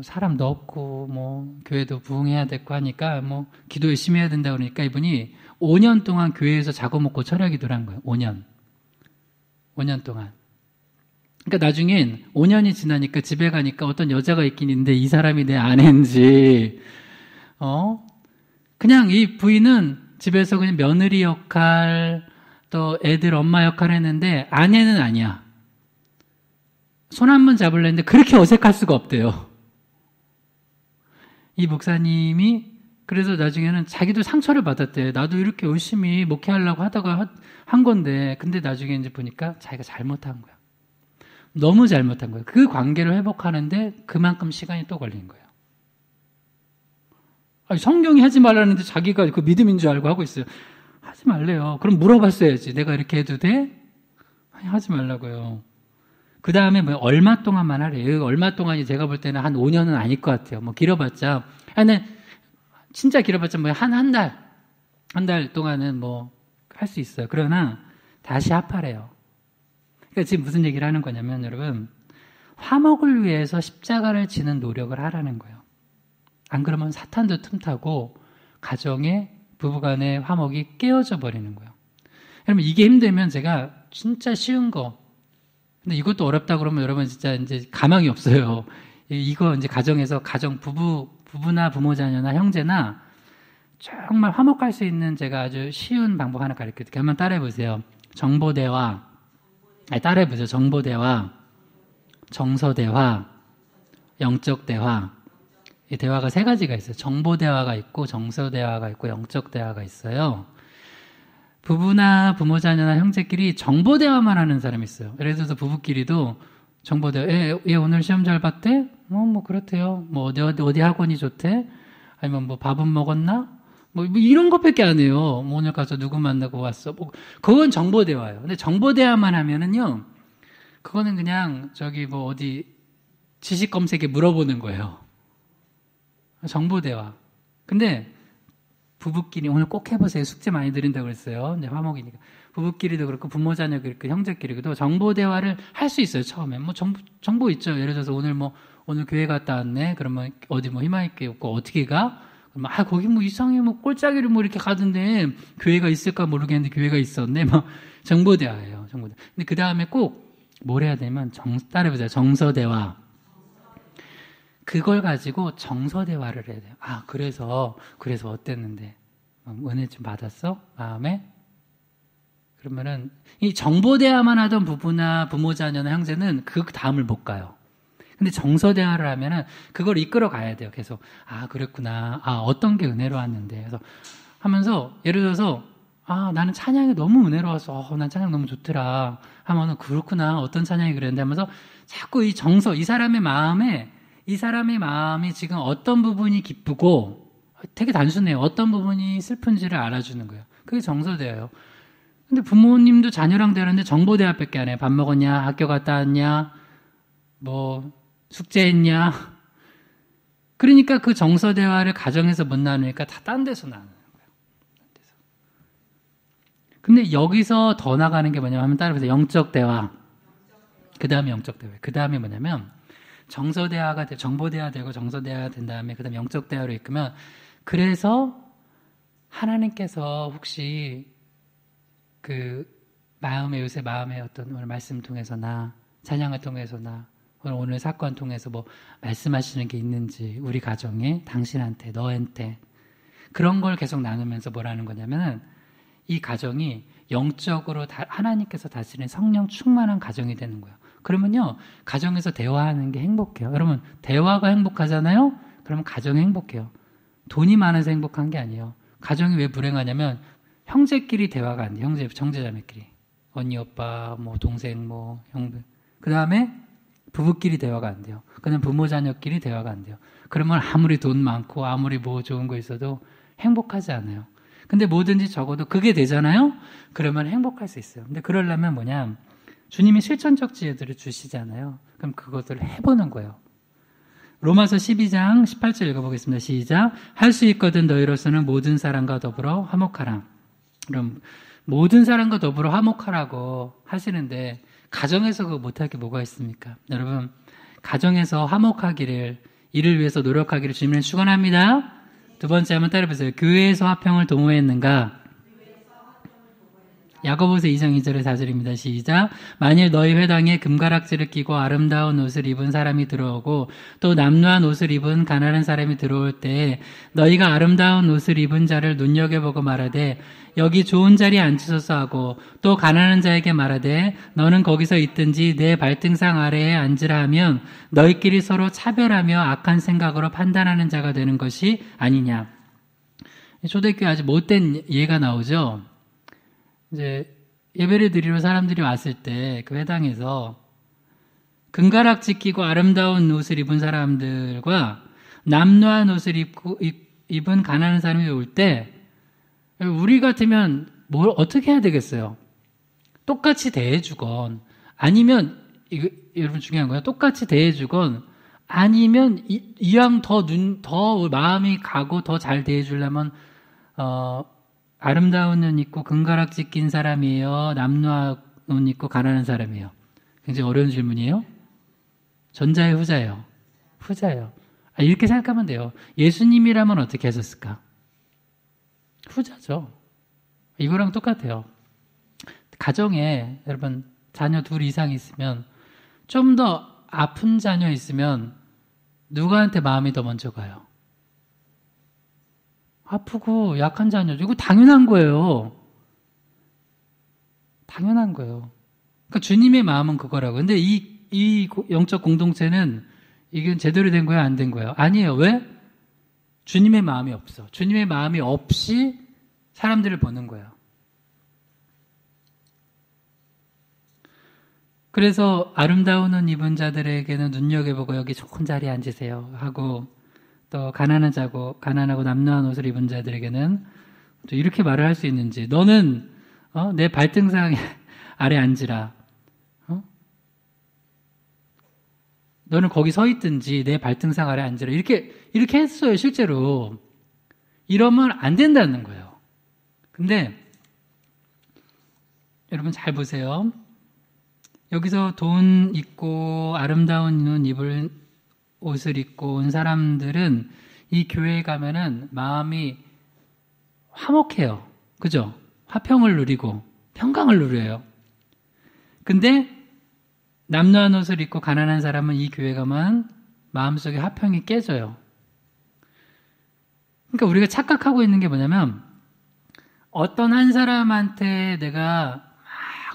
사람도 없고 뭐 교회도 부흥해야 되고 하니까 뭐 기도 열심히 해야 된다 그러니까 이분이 5년 동안 교회에서 자고 먹고 철야 기도를 한 거예요. 5년 동안. 그러니까 나중엔 5년이 지나니까 집에 가니까 어떤 여자가 있긴 있는데 이 사람이 내 아내인지 그냥 이 부인은 집에서 그냥 며느리 역할 또 애들 엄마 역할을 했는데 아내는 아니야. 손 한 번 잡으려 했는데 그렇게 어색할 수가 없대요. 이 목사님이 그래서 나중에는 자기도 상처를 받았대. 나도 이렇게 열심히 목회하려고 하다가 한 건데 근데 나중에 이제 보니까 자기가 잘못한 거야. 너무 잘못한 거예요. 그 관계를 회복하는데 그만큼 시간이 또 걸린 거예요. 성경이 하지 말라는데 자기가 그 믿음인 줄 알고 하고 있어요. 하지 말래요. 그럼 물어봤어야지. 내가 이렇게 해도 돼? 하지 말라고요. 그 다음에 뭐 얼마 동안만 하래요. 얼마 동안이 제가 볼 때는 한 5년은 아닐 것 같아요. 뭐 길어봤자. 진짜 길어봤자 뭐 한 달 동안은 뭐 할 수 있어요. 그러나 다시 합하래요. 그러니까 지금 무슨 얘기를 하는 거냐면 여러분 화목을 위해서 십자가를 지는 노력을 하라는 거예요. 안 그러면 사탄도 틈타고 가정의 부부간의 화목이 깨어져 버리는 거예요. 여러분 이게 힘들면 제가 진짜 쉬운 거 근데 이것도 어렵다 그러면 여러분 진짜 이제 가망이 없어요. 이거 이제 가정에서 부부나 부모 자녀나 형제나 정말 화목할 수 있는 제가 아주 쉬운 방법 하나 가르쳐 드릴게요. 한번 따라해 보세요. 따라해보세요. 정보대화, 정서대화, 영적대화. 이 대화가 3가지가 있어요. 정보대화가 있고 정서대화가 있고 영적대화가 있어요. 부부나 부모 자녀나 형제끼리 정보대화만 하는 사람이 있어요. 예를 들어서 부부끼리도 정보대화. 얘 오늘 시험 잘 봤대? 뭐 그렇대요. 뭐 어디 학원이 좋대? 아니면 뭐 밥은 먹었나? 뭐 이런 것밖에 안 해요. 뭐 오늘 가서 누구 만나고 왔어? 뭐 그건 정보대화예요. 근데 정보대화만 하면은요, 그거는 그냥 뭐 어디 지식 검색에 물어보는 거예요. 정보대화. 근데 부부끼리 오늘 꼭 해보세요. 숙제 많이 드린다고 그랬어요. 이제 화목이니까. 부부끼리도 그렇고 부모 자녀 그렇고 형제끼리도 정보대화를 할 수 있어요. 처음에 뭐 정보 있죠. 예를 들어서 오늘 교회 갔다 왔네. 그러면 어디 뭐 희망있게 없고 어떻게 가? 거기 뭐 이상해, 뭐 꼴짜기로 뭐 이렇게 가던데 교회가 있을까 모르겠는데 교회가 있었네. 뭐 정보대화예요. 정보대화. 근데 그 다음에 꼭 뭘 해야 되면 따라해보세요. 정서대화. 그걸 가지고 정서대화를 해야 돼요. 그래서 어땠는데? 은혜 좀 받았어? 마음에? 그러면은 이 정보대화만 하던 부부나 부모 자녀나 형제는 그 다음을 못 가요. 근데 정서대화를 하면은 그걸 이끌어 가야 돼요. 계속. 그랬구나. 어떤 게 은혜로웠는데. 그래서 하면서 예를 들어서 나는 찬양이 너무 은혜로웠어. 난 찬양 너무 좋더라. 하면은 그렇구나. 어떤 찬양이 그랬는데 하면서 자꾸 이 사람의 마음이 지금 어떤 부분이 기쁘고 되게 단순해요. 어떤 부분이 슬픈지를 알아주는 거예요. 그게 정서대화예요. 근데 부모님도 자녀랑 대화하는데 정보대화밖에 안 해요. 밥 먹었냐? 학교 갔다 왔냐? 뭐 숙제했냐? 그러니까 그 정서대화를 가정에서 못 나누니까 다 딴 데서 나누는 거예요. 근데 여기서 더 나가는 게 뭐냐면 한번 따라해보세요. 영적대화. 그 다음에 영적대화. 그 다음에 뭐냐면 정서대화가 정보대화 되고 정서대화가 된 다음에 그 다음에 영적대화로 이끌면 그래서 하나님께서 혹시 요새 마음의 어떤 오늘 말씀 통해서나 찬양을 통해서나 오늘 사건 통해서 뭐 말씀하시는 게 있는지 우리 가정에 당신한테 너한테 그런 걸 계속 나누면서 뭐라는 거냐면은 이 가정이 영적으로 하나님께서 다스리는 성령 충만한 가정이 되는 거예요. 그러면요 가정에서 대화하는 게 행복해요. 여러분 대화가 행복하잖아요. 그러면 가정이 행복해요. 돈이 많아서 행복한 게 아니에요. 가정이 왜 불행하냐면 형제끼리 대화가 안 돼요. 형제자매끼리 언니 오빠 뭐 동생 뭐 형들 그 다음에 부부끼리 대화가 안 돼요. 그냥 부모 자녀끼리 대화가 안 돼요. 그러면 아무리 돈 많고 아무리 뭐 좋은 거 있어도 행복하지 않아요. 근데 뭐든지 적어도 그게 되잖아요? 그러면 행복할 수 있어요. 근데 그러려면 뭐냐? 주님이 실천적 지혜들을 주시잖아요. 그럼 그것을 해보는 거예요. 로마서 12장 18절 읽어보겠습니다. 시작. 할 수 있거든 너희로서는 모든 사람과 더불어 화목하라. 그럼 모든 사람과 더불어 화목하라고 하시는데 가정에서 그거 못할 게 뭐가 있습니까? 여러분, 가정에서 화목하기를, 이를 위해서 노력하기를 주님을 축원합니다. 두 번째 한번 따라해보세요. 교회에서 화평을 도모했는가? 야고보서 2장 2절에 4절입니다. 시작. 만일 너희 회당에 금가락지를 끼고 아름다운 옷을 입은 사람이 들어오고 또 남루한 옷을 입은 가난한 사람이 들어올 때 너희가 아름다운 옷을 입은 자를 눈여겨보고 말하되 여기 좋은 자리에 앉으소서 하고 또 가난한 자에게 말하되 너는 거기서 있든지 내 발등상 아래에 앉으라 하면 너희끼리 서로 차별하며 악한 생각으로 판단하는 자가 되는 것이 아니냐. 초대교회 아주 못된 예가 나오죠. 이제 예배를 드리러 사람들이 왔을 때 그 회당에서 금가락지 끼고 아름다운 옷을 입은 사람들과 남루한 옷을 입은 가난한 사람이 올 때 우리 같으면 뭘 어떻게 해야 되겠어요? 똑같이 대해주건 아니면 이거 여러분 중요한 거예요. 똑같이 대해주건 아니면 이왕 더 마음이 가고 더 잘 대해주려면 아름다운 옷 입고 금가락지 낀 사람이에요? 남루한 옷 입고 가난한 사람이에요? 굉장히 어려운 질문이에요. 전자예요, 후자예요? 후자예요. 이렇게 생각하면 돼요. 예수님이라면 어떻게 하셨을까? 후자죠. 이거랑 똑같아요. 가정에 여러분 자녀 둘 이상 있으면 좀 더 아픈 자녀 있으면 누구한테 마음이 더 먼저 가요? 아프고 약한 자녀죠. 이거 당연한 거예요. 당연한 거예요. 그러니까 주님의 마음은 그거라고. 근데 이 영적 공동체는 이게 제대로 된 거야, 안 된 거예요? 아니에요. 왜? 주님의 마음이 없어. 주님의 마음이 없이 사람들을 보는 거예요. 그래서 아름다운 옷 입은 자들에게는 눈여겨보고 여기 좋은 자리에 앉으세요 하고 또 가난하고 남루한 옷을 입은 자들에게는 또 이렇게 말을 할 수 있는지 너는 내 발등상 아래 앉으라. 너는 거기 서 있든지 내 발등상 아래 앉으라. 이렇게 했어요, 실제로. 이러면 안 된다는 거예요. 근데 여러분 잘 보세요. 여기서 돈 있고 아름다운 옷을 입고 온 사람들은 이 교회에 가면은 마음이 화목해요. 그죠? 화평을 누리고 평강을 누려요. 근데 남루한 옷을 입고 가난한 사람은 이 교회 가면 마음속에 화평이 깨져요. 그러니까 우리가 착각하고 있는 게 뭐냐면 어떤 한 사람한테 내가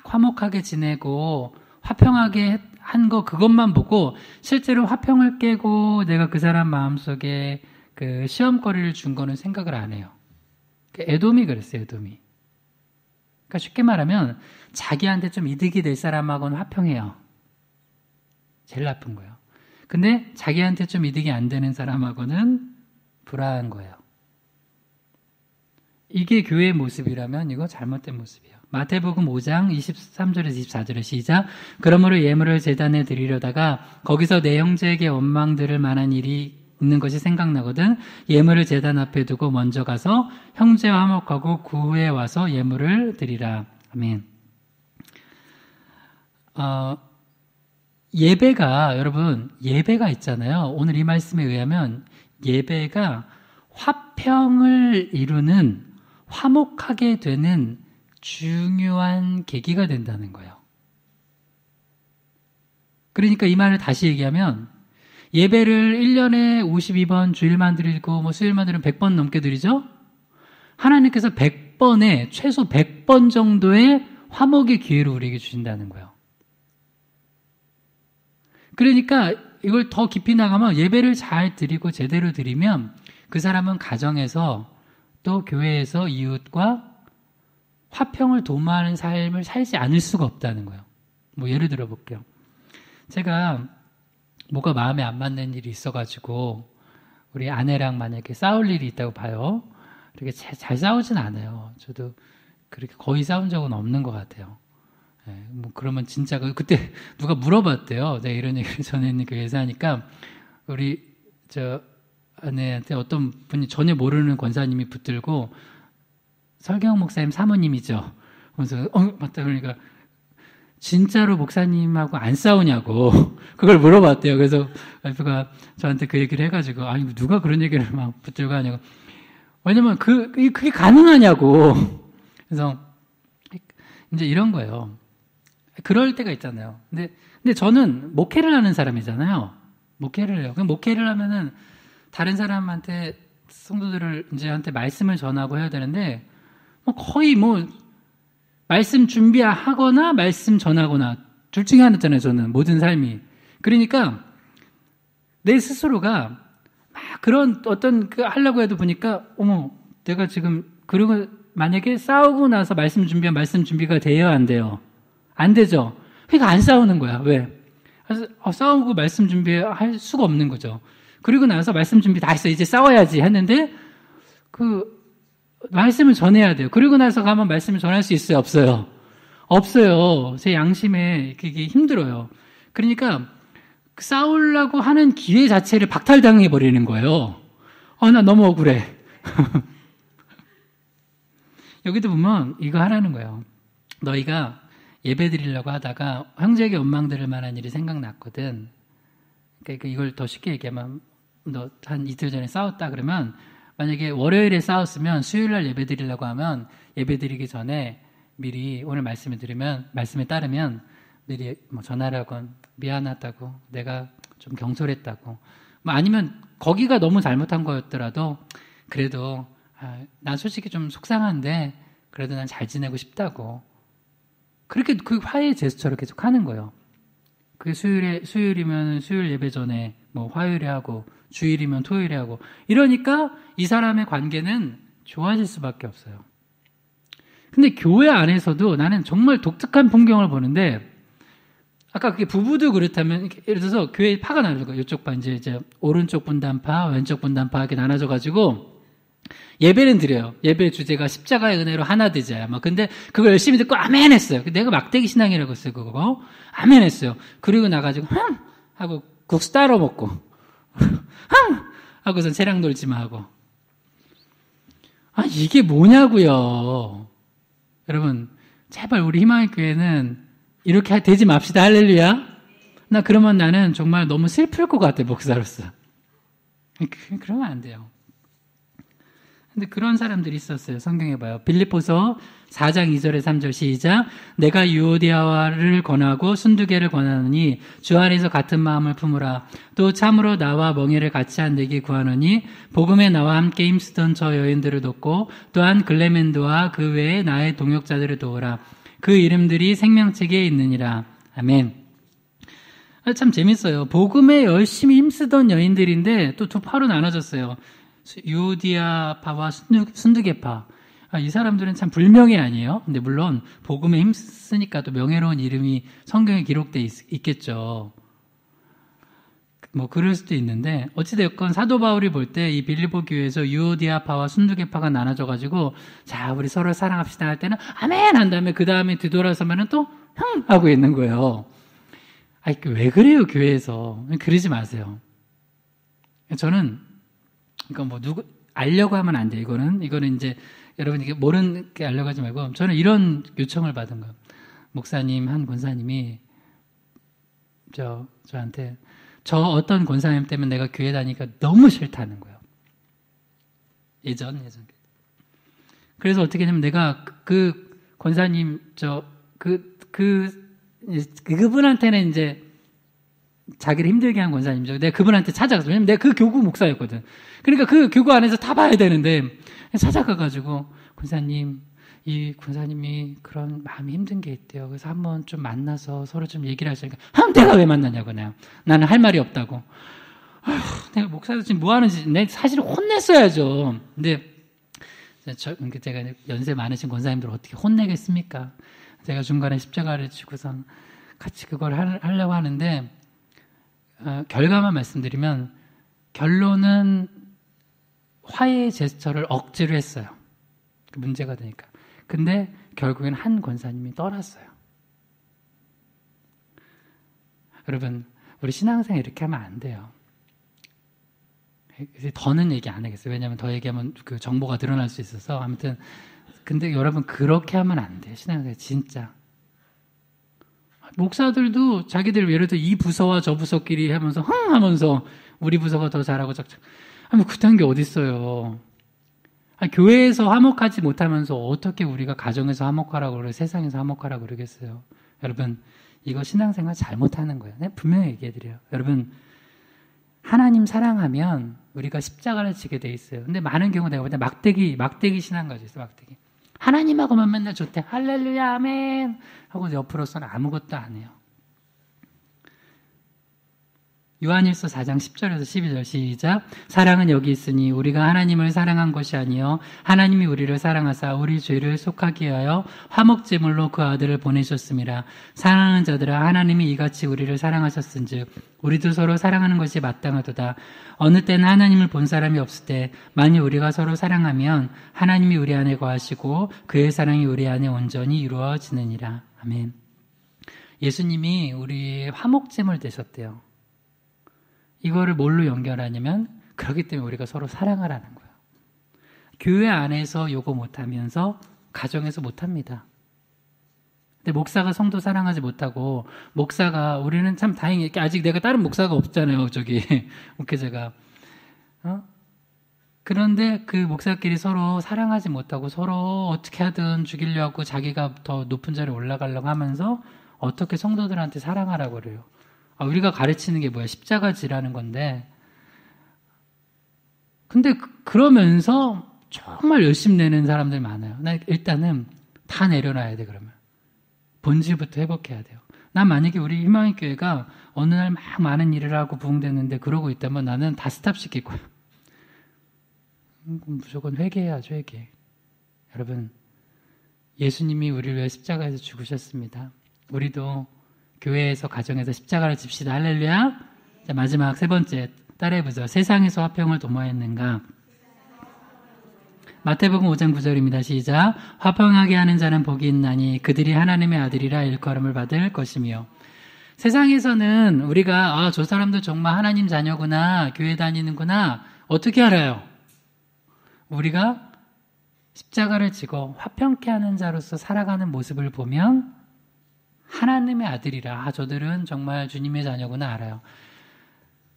막 화목하게 지내고 화평하게 한 거 그것만 보고 실제로 화평을 깨고 내가 그 사람 마음속에 그 시험거리를 준 거는 생각을 안 해요. 에돔이 그랬어요, 에돔이. 그러니까 쉽게 말하면 자기한테 좀 이득이 될 사람하고는 화평해요. 제일 나쁜 거예요. 근데 자기한테 좀 이득이 안 되는 사람하고는 불화한 거예요. 이게 교회의 모습이라면 이거 잘못된 모습이에요. 마태복음 5장 23절에서 24절에 시작. 그러므로 예물을 제단에 드리려다가 거기서 내 형제에게 원망들을 만한 일이 있는 것이 생각나거든 예물을 제단 앞에 두고 먼저 가서 형제와 화목하고 그 후에 와서 예물을 드리라. 아멘. 여러분 예배가 있잖아요. 오늘 이 말씀에 의하면 예배가 화평을 이루는 화목하게 되는 중요한 계기가 된다는 거예요. 그러니까 이 말을 다시 얘기하면 예배를 1년에 52번 주일만 드리고 수일만 드리면 100번 넘게 드리죠? 하나님께서 100번에 최소 100번 정도의 화목의 기회를 우리에게 주신다는 거예요. 그러니까 이걸 더 깊이 나가면 예배를 잘 드리고 제대로 드리면 그 사람은 가정에서 또 교회에서 이웃과 화평을 도모하는 삶을 살지 않을 수가 없다는 거예요. 예를 들어 볼게요. 제가 뭐가 마음에 안 맞는 일이 있어가지고 우리 아내랑 만약에 싸울 일이 있다고 봐요. 그렇게 잘 싸우진 않아요. 저도 그렇게 거의 싸운 적은 없는 것 같아요. 예, 뭐 그러면 진짜 그때 누가 물어봤대요. 내가 이런 얘기를 전에 있는 교회에서 하니까 우리 저 아내한테 어떤 분이 전혀 모르는 권사님이 붙들고 설경 목사님 사모님이죠. 그래서 맞다 그러니까 진짜로 목사님하고 안 싸우냐고 그걸 물어봤대요. 그래서 와이프가 저한테 그 얘기를 해가지고 아니 누가 그런 얘기를 막 붙들고 하냐고. 왜냐면 그게 가능하냐고. 그래서 이제 이런 거예요. 그럴 때가 있잖아요. 근데 저는 목회를 하는 사람이잖아요. 목회를 해요. 그럼 목회를 하면은 다른 사람한테 성도들을 이제 한테 말씀을 전하고 해야 되는데 거의 말씀 준비하거나 말씀 전하거나 둘 중에 하나잖아요. 저는 모든 삶이. 그러니까 내 스스로가 막 그런 어떤 하려고 해도 보니까 내가 지금 그리고 만약에 싸우고 나서 말씀 준비가 돼요, 안 돼요? 안 되죠. 그러니까 안 싸우는 거야. 왜? 그래서 싸우고 말씀 준비할 수가 없는 거죠. 그리고 나서 말씀 준비 다 했어. 이제 싸워야지 했는데 말씀을 전해야 돼요. 그리고 나서 가면 말씀을 전할 수 있어요? 없어요? 없어요. 제 양심에 그게 힘들어요. 그러니까 싸우려고 하는 기회 자체를 박탈당해버리는 거예요. 나 너무 억울해. 여기도 보면 이거 하라는 거예요. 너희가 예배 드리려고 하다가 형제에게 원망들을 만한 일이 생각났거든. 그러니까 이걸 더 쉽게 얘기하면 너 한 이틀 전에 싸웠다 그러면 만약에 월요일에 싸웠으면 수요일날 예배 드리려고 하면 예배 드리기 전에 미리 오늘 말씀을 따르면 미리 전화를 하건 미안하다고 내가 좀 경솔했다고 아니면 거기가 너무 잘못한 거였더라도 그래도 난 솔직히 좀 속상한데 그래도 난 잘 지내고 싶다고 그렇게 그 화해의 제스처를 계속 하는 거예요. 그 수요일이면 수요일 예배 전에 화요일에 하고 주일이면 토요일에 하고 이러니까 이 사람의 관계는 좋아질 수밖에 없어요. 근데 교회 안에서도 나는 정말 독특한 풍경을 보는데 아까 그게 부부도 그렇다면 예를 들어서 교회 파가 나눠져 거예요. 이쪽 파 이제 오른쪽 분단파, 왼쪽 분단파 이렇게 나눠져 가지고 예배는 드려요. 예배 주제가 십자가의 은혜로 하나 되자야. 근데 그걸 열심히 듣고 아멘 했어요. 내가 막대기 신앙이라고 했어요. 그거 아멘 했어요. 그리고 나가지고 하고 국수 따로 먹고 하고선 채랑 놀지마 하고 이게 뭐냐고요. 여러분 제발 우리 희망의 교회는 이렇게 되지 맙시다. 할렐루야. 그러면 나는 정말 너무 슬플 것 같아 목사로서. 그러면 안 돼요. 근데 그런 사람들이 있었어요. 성경에 봐요. 빌립보서 4장 2절에 3절 시작. 내가 유오디아를 권하고 순두개를 권하노니 주 안에서 같은 마음을 품으라. 또 참으로 나와 멍에를 같이 한 내게 구하노니 복음에 나와 함께 힘쓰던 저 여인들을 돕고 또한 글레멘드와 그 외에 나의 동역자들을 도우라. 그 이름들이 생명책에 있느니라. 아멘. 참 재밌어요. 복음에 열심히 힘쓰던 여인들인데 또 두 파로 나눠졌어요. 유오디아파와 순두개파. 이 사람들은 참 불명예 아니에요? 근데 물론 복음에 힘쓰니까 또 명예로운 이름이 성경에 기록돼 있겠죠. 그럴 수도 있는데 어찌되었건 사도 바울이 볼 때 이 빌립보 교회에서 유오디아파와 순두개파가 나눠져가지고 자 우리 서로 사랑합시다 할 때는 아멘 한 다음에 그 다음에 뒤돌아서면은 또 하고 있는 거예요. 왜 그래요 교회에서? 그러지 마세요. 저는 이거 누구 알려고 하면 안 돼. 이거는 이제 여러분 이게 모르는 게 알려고 하지 말고 저는 이런 요청을 받은 거예요. 목사님 한 권사님이 저한테 저 어떤 권사님 때문에 내가 교회 다니니까 너무 싫다는 거예요. 예전. 그래서 어떻게 했냐면 내가 그 권사님 그분한테는 이제 자기를 힘들게 한 권사님이죠. 내가 그분한테 찾아가서 왜냐면 내가 그 교구 목사였거든. 그러니까 그 교구 안에서 다 봐야 되는데 찾아가가지고 권사님 이 권사님이 그런 마음이 힘든 게 있대요. 그래서 한번 좀 만나서 서로 좀 얘기를 하시니까 내가 왜 만나냐고 나는 할 말이 없다고. 내가 목사도 지금 뭐 하는지 내가 사실 혼냈어야죠. 근데 제가 연세 많으신 권사님들 어떻게 혼내겠습니까? 제가 중간에 십자가를 지고선 같이 그걸 하려고 하는데 결과만 말씀드리면 결론은 화해의 제스처를 억지로 했어요. 문제가 되니까. 근데 결국엔 한 권사님이 떠났어요. 여러분, 우리 신앙생활 이렇게 하면 안 돼요. 더는 얘기 안 하겠어요. 왜냐하면 더 얘기하면 그 정보가 드러날 수 있어서. 아무튼 근데 여러분 그렇게 하면 안 돼요. 신앙생활 진짜. 목사들도 자기들 예를 들어 이 부서와 저 부서끼리 하면서 하면서 우리 부서가 더 잘하고 짝짝. 아니 그딴 게 어딨어요. 교회에서 화목하지 못하면서 어떻게 우리가 가정에서 화목하라고 그러고 세상에서 화목하라고 그러겠어요. 여러분 이거 신앙생활 잘못하는 거예요. 네? 분명히 얘기해드려요. 여러분 하나님 사랑하면 우리가 십자가를 지게 돼 있어요. 근데 많은 경우 내가 볼 때 막대기 신앙가죠. 있어요. 막대기. 하나님하고만 맨날 좋대. 할렐루야 아멘 하고 옆으로서는 아무것도 안 해요. 요한일서 4장 10절에서 12절 시작. 사랑은 여기 있으니 우리가 하나님을 사랑한 것이 아니요 하나님이 우리를 사랑하사 우리 죄를 속하게 하여 화목제물로 그 아들을 보내셨습니다. 사랑하는 자들아 하나님이 이같이 우리를 사랑하셨은즉 우리도 서로 사랑하는 것이 마땅하도다. 어느 때는 하나님을 본 사람이 없을 때 만일 우리가 서로 사랑하면 하나님이 우리 안에 거하시고 그의 사랑이 우리 안에 온전히 이루어지느니라. 아멘. 예수님이 우리의 화목제물 되셨대요. 이거를 뭘로 연결하냐면 그렇기 때문에 우리가 서로 사랑하라는 거예요. 교회 안에서 요거 못하면서 가정에서 못합니다. 근데 목사가 성도 사랑하지 못하고 목사가 우리는 참 다행히 아직 내가 다른 목사가 없잖아요. 저기 목회자가 그런데 그 목사끼리 서로 사랑하지 못하고 서로 어떻게 하든 죽이려고 자기가 더 높은 자리에 올라가려고 하면서 어떻게 성도들한테 사랑하라고 그래요. 우리가 가르치는 게 뭐야? 십자가 지라는 건데. 근데 그러면서 정말 열심히 내는 사람들 많아요. 일단은 다 내려놔야 돼, 그러면. 본질부터 회복해야 돼요. 난 만약에 우리 희망의 교회가 어느 날 막 많은 일을 하고 부흥됐는데 그러고 있다면 나는 다 스탑시킬 거야. 무조건 회개해야죠, 회개. 여러분, 예수님이 우리를 위해 십자가에서 죽으셨습니다. 우리도 교회에서 가정에서 십자가를 집시다. 할렐루야. 자, 마지막 세 번째 따라해보죠. 세상에서 화평을 도모했는가. 마태복음 5장 9절입니다. 시작. 화평하게 하는 자는 복이 있나니 그들이 하나님의 아들이라 일컬음을 받을 것이며. 세상에서는 우리가 저 사람도 정말 하나님 자녀구나, 교회 다니는구나, 어떻게 알아요? 우리가 십자가를 지고 화평케 하는 자로서 살아가는 모습을 보면 하나님의 아들이라 저들은 정말 주님의 자녀구나 알아요.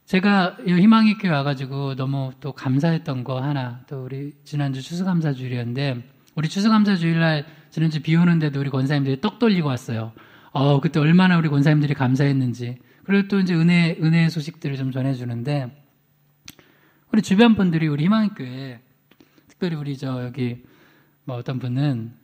제가 희망의 교회 와가지고 너무 또 감사했던 거 하나, 또 우리 지난주 추수감사주일이었는데 우리 추수감사주일날 지난주 비 오는데도 우리 권사님들이 떡 돌리고 왔어요. 그때 얼마나 우리 권사님들이 감사했는지. 그리고 또 이제 은혜의 소식들을 좀 전해주는데 우리 주변 분들이 우리 희망의 교회 특별히 우리 여기 어떤 분은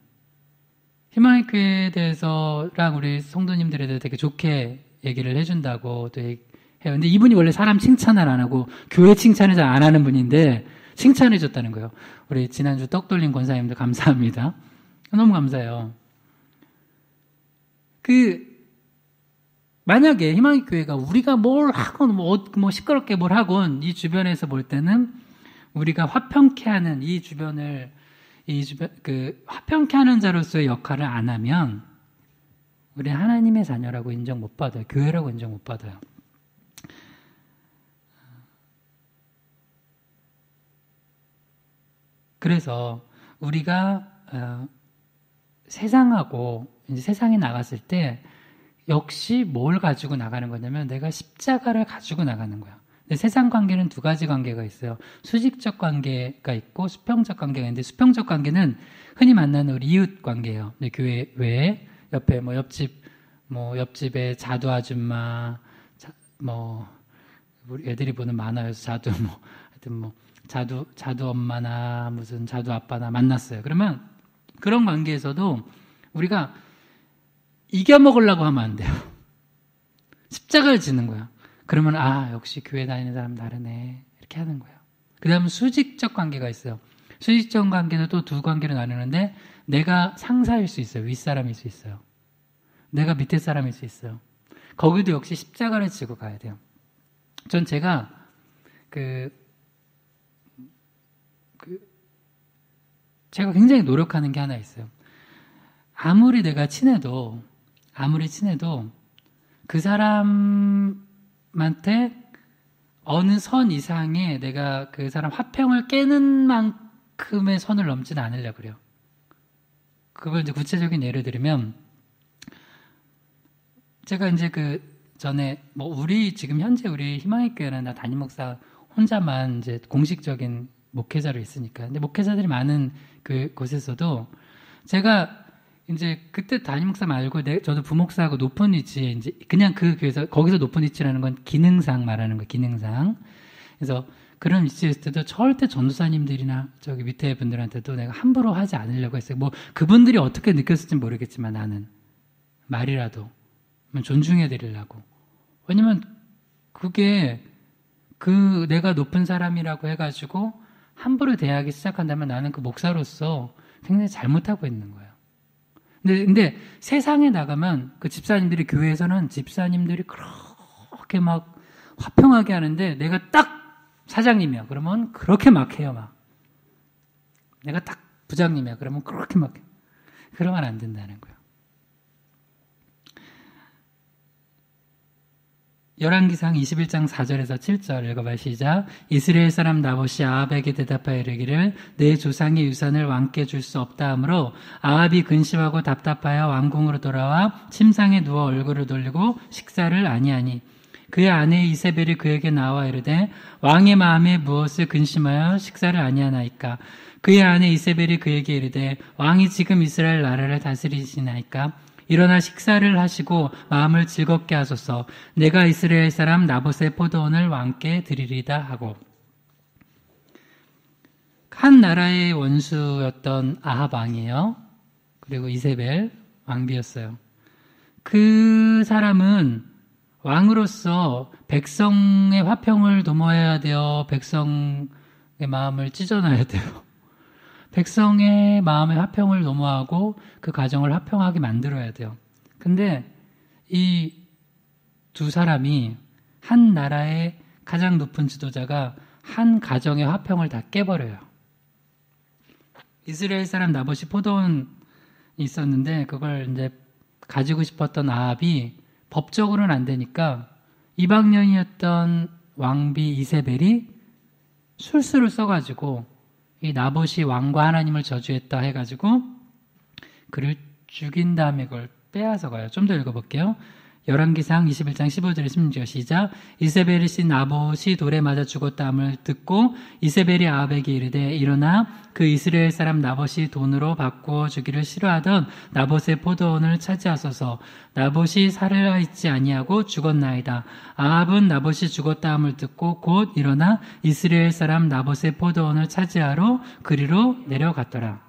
희망의 교회에 대해서랑 우리 성도님들에 대해서 되게 좋게 얘기를 해준다고 또 해요. 근데 이분이 원래 사람 칭찬을 안 하고 교회 칭찬을 잘 안 하는 분인데 칭찬해 줬다는 거예요. 우리 지난주 떡 돌린 권사님들 감사합니다. 너무 감사해요. 만약에 희망의 교회가 우리가 뭘 하건 뭐 시끄럽게 뭘 하건 이 주변에서 볼 때는 우리가 화평케 하는 이 주변을 화평케 하는 자로서의 역할을 안 하면 우리 하나님의 자녀라고 인정 못 받아요. 교회라고 인정 못 받아요. 그래서 우리가 세상하고 이제 세상에 나갔을 때 역시 뭘 가지고 나가는 거냐면 내가 십자가를 가지고 나가는 거야. 근데 세상 관계는 두 가지 관계가 있어요. 수직적 관계가 있고 수평적 관계가 있는데 수평적 관계는 흔히 만나는 우리 이웃 관계예요. 근데 교회 외에 옆에 옆집에 자두 아줌마, 우리 애들이 보는 만화에서 자두 엄마나 무슨 자두 아빠나 만났어요. 그러면 그런 관계에서도 우리가 이겨먹으려고 하면 안 돼요. 십자가를 지는 거야. 그러면 역시 교회 다니는 사람 다르네 이렇게 하는 거예요. 그 다음에 수직적 관계가 있어요. 수직적 관계는 또 두 관계로 나누는데 내가 상사일 수 있어요. 윗사람일 수 있어요. 내가 밑에 사람일 수 있어요. 거기도 역시 십자가를 지고 가야 돼요. 전 제가 제가 굉장히 노력하는 게 하나 있어요. 아무리 내가 친해도 그 사람한테 어느 선 이상의 내가 그 사람 화평을 깨는 만큼의 선을 넘지는 않으려고 그래요. 그걸 이제 구체적인 예를 들면, 제가 이제 전에 지금 현재 우리 희망의 교회는 나 담임 목사 혼자만 이제 공식적인 목회자로 있으니까. 근데 목회자들이 많은 곳에서도 제가 이제 그때 담임 목사 말고 저도 부목사하고 높은 위치에 이제 그냥 그 교회에서 거기서 높은 위치라는 건 기능상 말하는 거예요. 기능상. 그래서 그런 위치에 있을 때도 절대 전도사님들이나 저기 밑에 분들한테도 내가 함부로 하지 않으려고 했어요. 그분들이 어떻게 느꼈을지 모르겠지만 나는 말이라도 존중해 드리려고. 왜냐면 그게 내가 높은 사람이라고 해가지고 함부로 대하기 시작한다면 나는 그 목사로서 굉장히 잘못하고 있는 거예요. 근데 세상에 나가면 그 집사님들이 교회에서는 집사님들이 그렇게 막 화평하게 하는데 내가 딱 사장님이야. 그러면 그렇게 막 해요. 막. 내가 딱 부장님이야. 그러면 그렇게 막 해요. 그러면 안 된다는 거예요. 열왕기상 21장 4절에서 7절 읽어봐요. 시작. 이스라엘 사람 나봇이 아합에게 대답하여 이르기를 내 조상의 유산을 왕께 줄 수 없다 하므로 아합이 근심하고 답답하여 왕궁으로 돌아와 침상에 누워 얼굴을 돌리고 식사를 아니하니 그의 아내 이세벨이 그에게 나와 이르되 왕의 마음에 무엇을 근심하여 식사를 아니하나이까. 그의 아내 이세벨이 그에게 이르되 왕이 지금 이스라엘 나라를 다스리시나이까. 일어나 식사를 하시고 마음을 즐겁게 하소서. 내가 이스라엘 사람 나봇의 포도원을 왕께 드리리다 하고. 한 나라의 원수였던 아합 왕이에요. 그리고 이세벨 왕비였어요. 그 사람은 왕으로서 백성의 화평을 도모해야 돼요. 백성의 마음을 찢어놔야 돼요. 백성의 마음의 화평을 도모하고 그 가정을 화평하게 만들어야 돼요. 근데 이 두 사람이 한 나라의 가장 높은 지도자가 한 가정의 화평을 다 깨버려요. 이스라엘 사람 나봇이 포도원이 있었는데 그걸 이제 가지고 싶었던 아합이 법적으로는 안 되니까 이방년이었던 왕비 이세벨이 술수를 써가지고 이 나봇이 왕과 하나님을 저주했다 해가지고 그를 죽인 다음에 그걸 빼앗아 가요. 좀 더 읽어볼게요. 열왕기상 21장 15절에 16절 시작. 이세벨의 씨 나봇이 돌에 맞아 죽었다함을 듣고 이세벨이 아합에게 이르되 일어나 그 이스라엘 사람 나봇이 돈으로 바꾸어 주기를 싫어하던 나봇의 포도원을 차지하소서. 나봇이 살아있지 아니하고 죽었나이다. 아합은 나봇이 죽었다함을 듣고 곧 일어나 이스라엘 사람 나봇의 포도원을 차지하러 그리로 내려갔더라.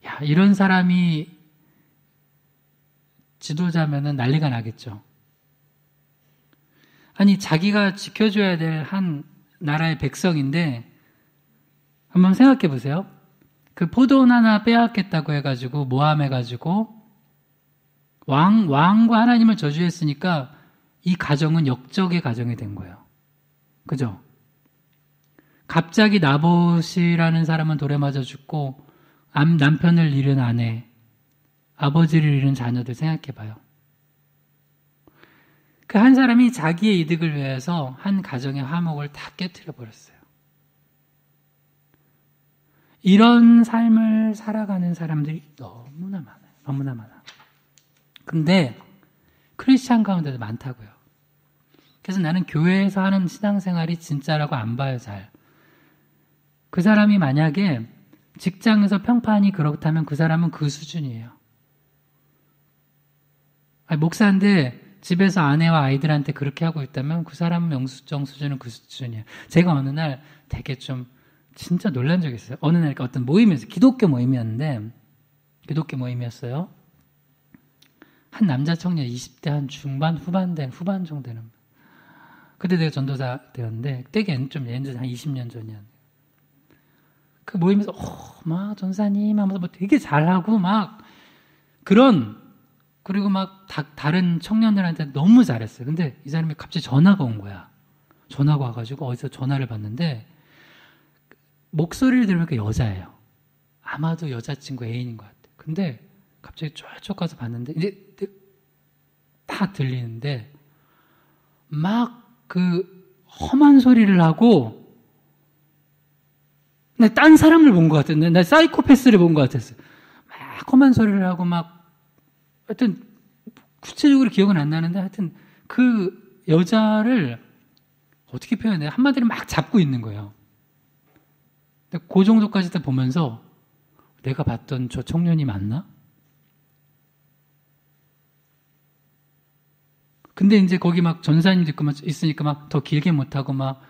야, 이런 사람이 지도자면은 난리가 나겠죠. 아니, 자기가 지켜줘야 될 한 나라의 백성인데, 한번 생각해 보세요. 그 포도원 하나 빼앗겠다고 해가지고, 모함해가지고, 왕과 하나님을 저주했으니까, 이 가정은 역적의 가정이 된 거예요. 그죠? 갑자기 나봇이라는 사람은 돌에 맞아 죽고, 남편을 잃은 아내, 아버지를 잃은 자녀들 생각해봐요. 그 한 사람이 자기의 이득을 위해서 한 가정의 화목을 다 깨트려버렸어요. 이런 삶을 살아가는 사람들이 너무나 많아요. 너무나 많아. 근데 크리스찬 가운데도 많다고요. 그래서 나는 교회에서 하는 신앙생활이 진짜라고 안 봐요, 잘. 그 사람이 만약에 직장에서 평판이 그렇다면 그 사람은 그 수준이에요. 목사인데 집에서 아내와 아이들한테 그렇게 하고 있다면 그 사람 영수증 수준은 그 수준이에요. 제가 어느 날 되게 좀 진짜 놀란 적이 있어요. 어느 날 어떤 모임에서 기독교 모임이었는데 기독교 모임이었어요. 한 남자 청년 20대 한 중반 후반 정도 되는. 그때 내가 전도사 되었는데 되게 좀 한 20년 전이었는데 그 모임에서 막 전사님 하면서 뭐 되게 잘하고 막 그런 그리고 막 다른 청년들한테 너무 잘했어요. 근데 이 사람이 갑자기 전화가 온 거야. 전화가 와가지고 어디서 전화를 받는데 목소리를 들으니까 여자예요. 아마도 여자친구 애인인 것 같아요. 근데 갑자기 쭉 가서 봤는데 이제 다 들리는데 막 그 험한 소리를 하고 나 딴 사람을 본 것 같았는데 나 사이코패스를 본 것 같았어요. 막 험한 소리를 하고 막 하여튼 구체적으로 기억은 안 나는데 하여튼 그 여자를 어떻게 표현해? 한마디로 막 잡고 있는 거예요. 근데 그 정도까지 다 보면서 내가 봤던 저 청년이 맞나? 근데 이제 거기 막 전사님도 있으니까 막 더 길게 못하고 막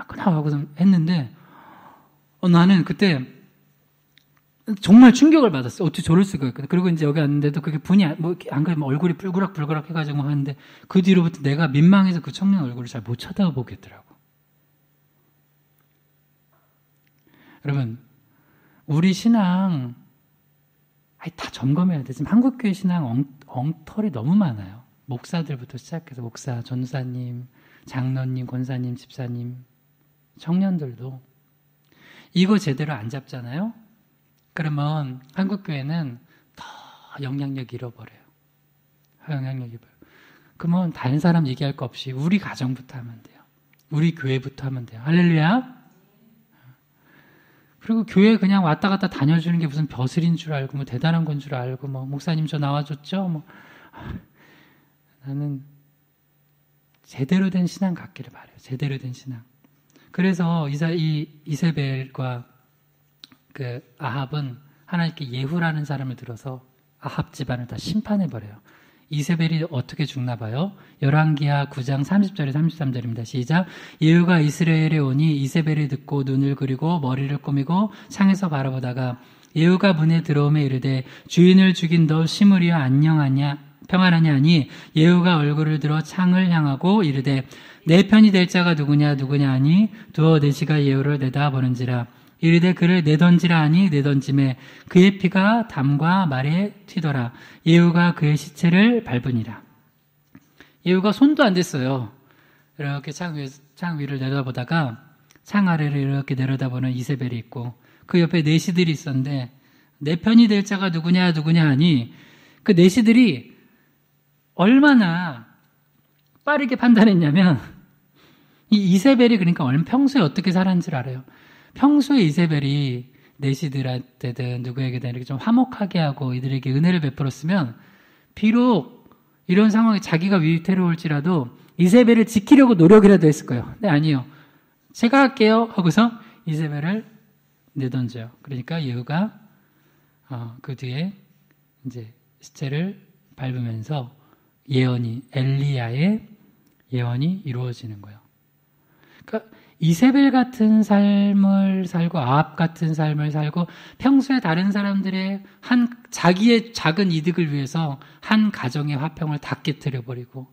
끊어가고 했는데 나는 그때 정말 충격을 받았어요. 어떻게 저럴 수가 있거든. 그리고 이제 여기 왔는데도 그게 분이 안 그러면 얼굴이 뿔그락불그락 해가지고 막 하는데 그 뒤로부터 내가 민망해서 그 청년 얼굴을 잘 못 쳐다보겠더라고. 여러분, 우리 신앙 다 점검해야 돼. 지금 한국교회 신앙 엉터리 너무 많아요. 목사들부터 시작해서 목사, 전사님, 장로님, 권사님, 집사님, 청년들도 이거 제대로 안 잡잖아요? 그러면 한국교회는 더 영향력 잃어버려요. 영향력 잃어버려요. 그러면 다른 사람 얘기할 거 없이 우리 가정부터 하면 돼요. 우리 교회부터 하면 돼요. 할렐루야. 그리고 교회 그냥 왔다 갔다 다녀주는 게 무슨 벼슬인 줄 알고 뭐 대단한 건 줄 알고 뭐 목사님 저 나와줬죠? 나는 제대로 된 신앙 갖기를 바라요. 제대로 된 신앙. 그래서 이 이세벨과 그 아합은 하나님께 예후라는 사람을 들어서 아합 집안을 다 심판해버려요. 이세벨이 어떻게 죽나 봐요. 열왕기하 9장 30절에 33절입니다. 시작. 예후가 이스라엘에 오니 이세벨이 듣고 눈을 그리고 머리를 꾸미고 창에서 바라보다가 예후가 문에 들어오매 이르되 주인을 죽인 너 시므리여 안녕하냐 평안하냐 하니 예후가 얼굴을 들어 창을 향하고 이르되 내 편이 될 자가 누구냐 하니 두어 내시가 예후를 내다보는지라 이르되 그를 내던지라 하니 내던짐에 그의 피가 담과 말에 튀더라. 예후가 그의 시체를 밟으니라. 예후가 손도 안 댔어요. 이렇게 창 위를 내다보다가 창 아래를 이렇게 내려다보는 이세벨이 있고 그 옆에 내시들이 있었는데 내 편이 될 자가 누구냐 하니 그 내시들이 얼마나 빠르게 판단했냐면 이 이세벨이 그러니까 평소에 어떻게 살았는지를 알아요. 평소에 이세벨이 내시들한테든 누구에게든 이렇게 좀 화목하게 하고 이들에게 은혜를 베풀었으면 비록 이런 상황에 자기가 위태로울지라도 이세벨을 지키려고 노력이라도 했을 거예요. 근데 아니요. 제가 할게요 하고서 이세벨을 내던져요. 그러니까 예후가 그 뒤에 이제 시체를 밟으면서 엘리야의 예언이 이루어지는 거예요. 그러니까 이세벨 같은 삶을 살고 아합 같은 삶을 살고 평소에 다른 사람들의 자기의 작은 이득을 위해서 한 가정의 화평을 다 깨트려버리고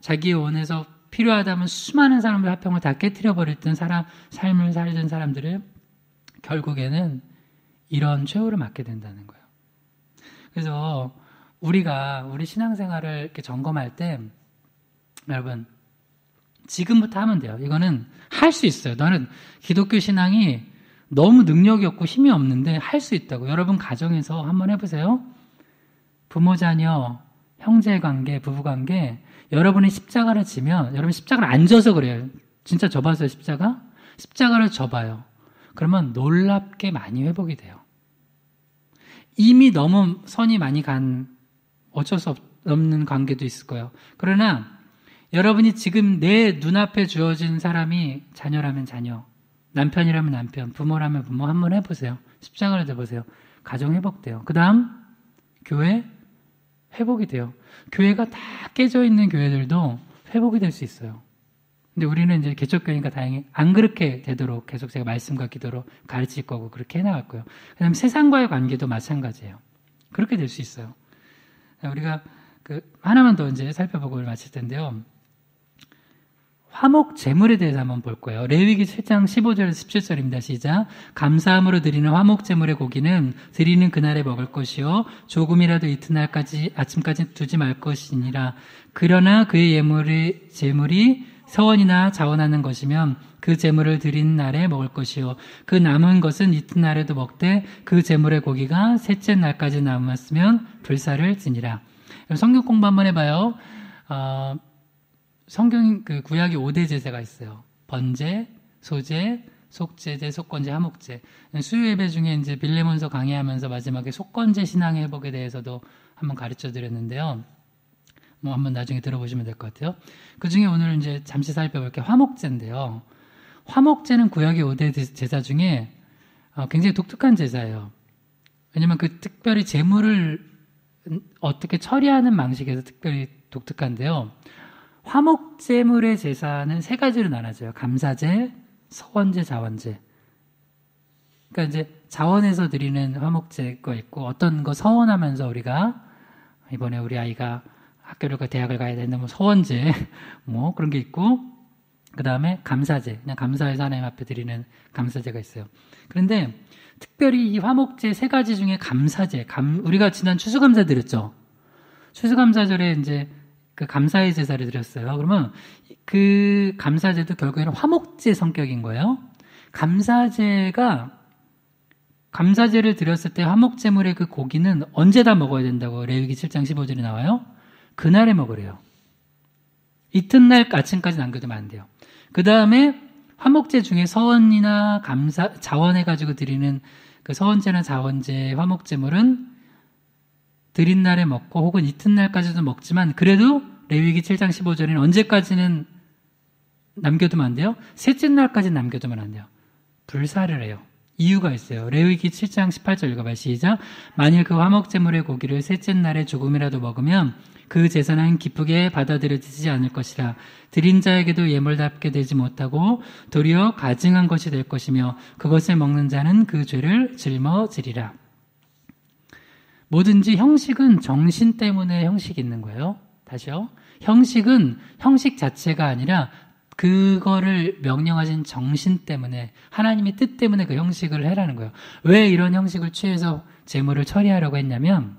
자기의 원에서 필요하다면 수많은 사람들의 화평을 다 깨트려버렸던 삶을 살던 사람들은 결국에는 이런 최후를 맞게 된다는 거예요. 그래서 우리 신앙생활을 이렇게 점검할 때 여러분 지금부터 하면 돼요. 이거는 할 수 있어요. 나는 기독교 신앙이 너무 능력이 없고 힘이 없는데 할 수 있다고. 여러분 가정에서 한번 해보세요. 부모 자녀 형제관계 부부관계 여러분이 십자가를 지면 여러분 십자가를 안 져서 그래요. 진짜 져봤어요. 십자가를 져봐요. 그러면 놀랍게 많이 회복이 돼요. 이미 너무 선이 많이 간 어쩔 수 없는 관계도 있을 거예요. 그러나 여러분이 지금 내 눈앞에 주어진 사람이 자녀라면 자녀, 남편이라면 남편, 부모라면 부모 한번 해보세요. 십자가를 대보세요. 가정 회복돼요. 그 다음 교회 회복이 돼요. 교회가 다 깨져 있는 교회들도 회복이 될 수 있어요. 근데 우리는 이제 개척교회니까 다행히 안 그렇게 되도록 계속 제가 말씀과 기도로 가르칠 거고 그렇게 해나갈 거예요. 그 다음에 세상과의 관계도 마찬가지예요. 그렇게 될 수 있어요. 우리가 하나만 더 이제 살펴보고 마칠 텐데요. 화목 제물에 대해서 한번 볼 거예요. 레위기 7장 15절 17절입니다. 시작. 감사함으로 드리는 화목 제물의 고기는 드리는 그날에 먹을 것이요 조금이라도 이튿날까지 아침까지 두지 말 것이니라. 그러나 그의 제물이 서원이나 자원하는 것이면 그 제물을 드린 날에 먹을 것이요 그 남은 것은 이튿날에도 먹되 그 제물의 고기가 셋째 날까지 남았으면 불사를 지니라. 성경 공부 한번 해봐요. 성경 구약이 5대 제사가 있어요. 번제, 소제, 속제제, 속건제, 화목제. 수요 예배 중에 이제 빌레몬서 강의하면서 마지막에 속건제 신앙의 회복에 대해서도 한번 가르쳐 드렸는데요. 뭐 한번 나중에 들어보시면 될 것 같아요. 그 중에 오늘 이제 잠시 살펴볼 게 화목제인데요. 화목제는 구약의 5대 제사 중에 굉장히 독특한 제사예요. 왜냐면 그 특별히 제물을 어떻게 처리하는 방식에서 특별히 독특한데요. 화목제물의 제사는 세 가지로 나눠져요. 감사제, 서원제, 자원제. 그러니까 이제 자원에서 드리는 화목제가 있고 어떤 거 서원하면서 우리가 이번에 우리 아이가 학교를 가 대학을 가야 되는데 뭐 서원제 뭐 그런 게 있고 그 다음에 감사제, 그냥 감사해서 하나님 앞에 드리는 감사제가 있어요. 그런데 특별히 이 화목제 세 가지 중에 감사제, 우리가 지난 추수감사 드렸죠. 추수감사절에 이제 그 감사의 제사를 드렸어요. 그러면 그 감사제도 결국에는 화목제 성격인 거예요. 감사제를 드렸을 때 화목제물의 그 고기는 언제 다 먹어야 된다고 레위기 7장 15절에 나와요? 그날에 먹으래요. 이튿날 아침까지 남겨두면 안 돼요. 그 다음에 화목제 중에 서원이나 자원해가지고 드리는 그 서원제나 자원제, 화목제물은 드린 날에 먹고 혹은 이튿날까지도 먹지만 그래도 레위기 7장 15절에는 언제까지는 남겨두면 안 돼요? 셋째 날까지 남겨두면 안 돼요. 불사를 해요. 이유가 있어요. 레위기 7장 18절 읽어봐요. 시작. 만일 그 화목제물의 고기를 셋째 날에 조금이라도 먹으면 그 제사는 기쁘게 받아들여지지 않을 것이라. 드린 자에게도 예물답게 되지 못하고 도리어 가증한 것이 될 것이며 그것을 먹는 자는 그 죄를 짊어지리라. 뭐든지 형식은 정신 때문에 형식이 있는 거예요. 다시요. 형식은 형식 자체가 아니라 그거를 명령하신 정신 때문에 하나님의 뜻 때문에 그 형식을 해라는 거예요. 왜 이런 형식을 취해서 제물을 처리하려고 했냐면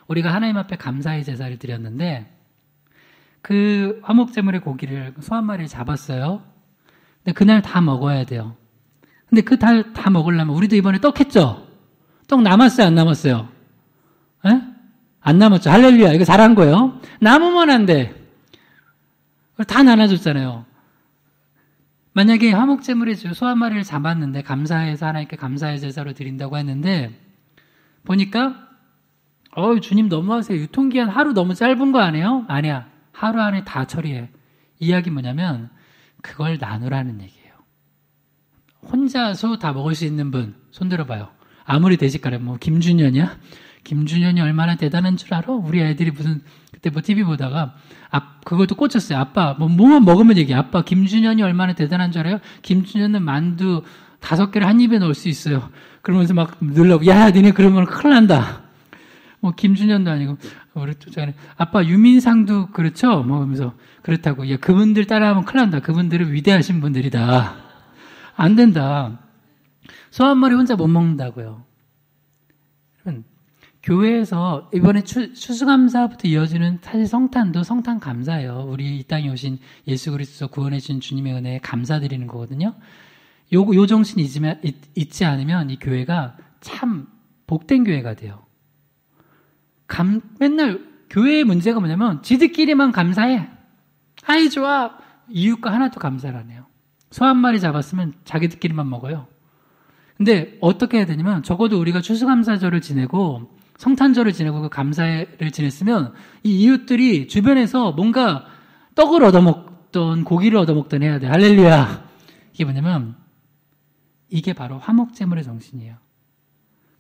우리가 하나님 앞에 감사의 제사를 드렸는데 그 화목제물의 고기를 소 한 마리를 잡았어요. 근데 그날 다 먹어야 돼요. 근데 그 달 다 먹으려면 우리도 이번에 떡 했죠? 떡 남았어요? 안 남았어요? 에? 안 남았죠. 할렐루야. 이거 잘한 거예요. 남으면 안 돼. 다 나눠줬잖아요. 만약에 화목제물의 소 한 마리를 잡았는데 감사해서 하나님께 감사의 제사로 드린다고 했는데 보니까 주님 너무하세요. 유통기한 하루 너무 짧은 거 아니에요? 아니야. 하루 안에 다 처리해. 이야기 뭐냐면 그걸 나누라는 얘기예요. 혼자서 다 먹을 수 있는 분 손 들어봐요. 아무리 대식가래 뭐 김준현이야? 김준현이 얼마나 대단한 줄 알아? 우리 애들이 그때 TV 보다가 그것도 꽂혔어요. 아빠 뭐만 먹으면 얘기해. 아빠 김준현이 얼마나 대단한 줄 알아요? 김준현은 만두 5개를 한 입에 넣을 수 있어요. 그러면서 막 늘라고 야 니네 그러면 큰일 난다. 뭐 김준현도 아니고 우리 쫓아가는 아빠 유민상도 그렇죠? 뭐 하면서 그렇다고 야 그분들 따라하면 큰일 난다. 그분들은 위대하신 분들이다. 안 된다. 소 한 마리 혼자 못 먹는다고요. 교회에서 이번에 추수감사부터 이어지는 사실 성탄도 성탄 감사예요. 우리 이 땅에 오신 예수 그리스도 구원해 주신 주님의 은혜에 감사드리는 거거든요. 요 정신이 있지 않으면 이 교회가 참 복된 교회가 돼요. 맨날 교회의 문제가 뭐냐면 지들끼리만 감사해. 아이 좋아. 이웃과 하나도 감사를 안 해요. 소 한 마리 잡았으면 자기들끼리만 먹어요. 근데 어떻게 해야 되냐면 적어도 우리가 추수감사절을 지내고 성탄절을 지내고 그 감사를 지냈으면 이 이웃들이 주변에서 뭔가 떡을 얻어먹던 고기를 얻어먹던 해야 돼. 할렐루야. 이게 뭐냐면 이게 바로 화목제물의 정신이에요.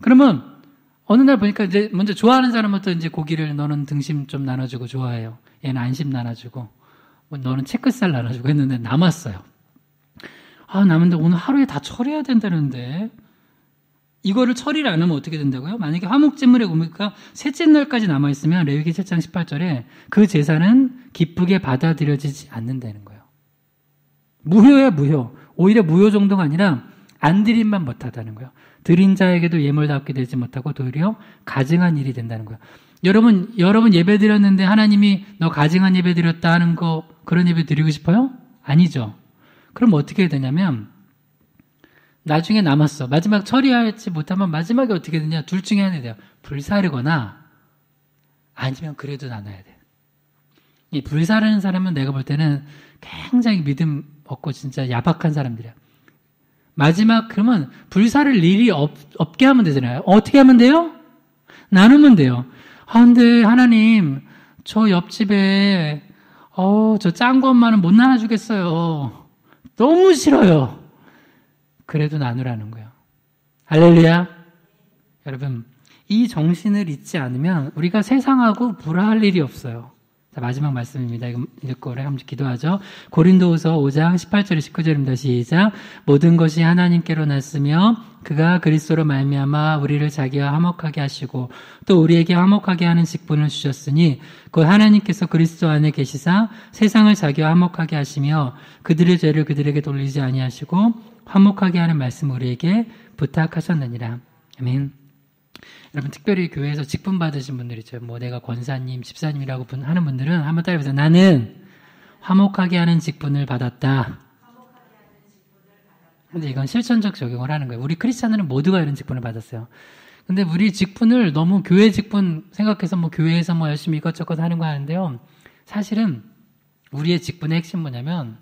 그러면 어느 날 보니까 이제 먼저 좋아하는 사람부터 이제 고기를 너는 등심 좀 나눠주고 좋아해요. 얘는 안심 나눠주고 너는 채끝살 나눠주고 했는데 남았어요. 남은데 오늘 하루에 다 처리해야 된다는데 이거를 처리를 안 하면 어떻게 된다고요? 만약에 화목제물의 의무가 셋째 날까지 남아있으면 레위기 7장 18절에 그 제사는 기쁘게 받아들여지지 않는다는 거예요. 무효야 무효. 오히려 무효 정도가 아니라 안 드림만 못하다는 거예요. 드린 자에게도 예물답게 되지 못하고 도리어 가증한 일이 된다는 거예요. 여러분 예배 드렸는데 하나님이 너 가증한 예배 드렸다 하는 거 그런 예배 드리고 싶어요? 아니죠. 그럼 어떻게 해야 되냐면 나중에 남았어. 마지막 처리하지 못하면 마지막에 어떻게 되냐. 둘 중에 하나 돼요. 불사르거나 아니면 그래도 나눠야 돼요. 이 불사르는 사람은 내가 볼 때는 굉장히 믿음 없고 진짜 야박한 사람들이야. 마지막 그러면 불사를 일이 없게 하면 되잖아요. 어떻게 하면 돼요? 나누면 돼요. 근데 하나님 저 옆집에 저 짠 것만은 못 나눠주겠어요. 너무 싫어요. 그래도 나누라는 거예요. 할렐루야. 여러분 이 정신을 잊지 않으면 우리가 세상하고 불화할 일이 없어요. 자, 마지막 말씀입니다. 이거 읽고 우리 한번 기도하죠. 고린도후서 5장 18절 19절입니다. 시작. 모든 것이 하나님께로 났으며 그가 그리스도로 말미암아 우리를 자기와 화목하게 하시고 또 우리에게 화목하게 하는 직분을 주셨으니 곧 하나님께서 그리스도 안에 계시사 세상을 자기와 화목하게 하시며 그들의 죄를 그들에게 돌리지 아니하시고 화목하게 하는 말씀 우리에게 부탁하셨느니라. 아멘. 여러분 특별히 교회에서 직분 받으신 분들 있죠. 뭐 내가 권사님, 집사님이라고 하는 분들은 한번 따라해보세요. 나는 화목하게 하는 직분을 받았다. 근데 이건 실천적 적용을 하는 거예요. 우리 크리스찬들은 모두가 이런 직분을 받았어요. 근데 우리 직분을 너무 교회 직분 생각해서 뭐 교회에서 뭐 열심히 이것저것 하는 거 하는데요. 사실은 우리의 직분의 핵심 뭐냐면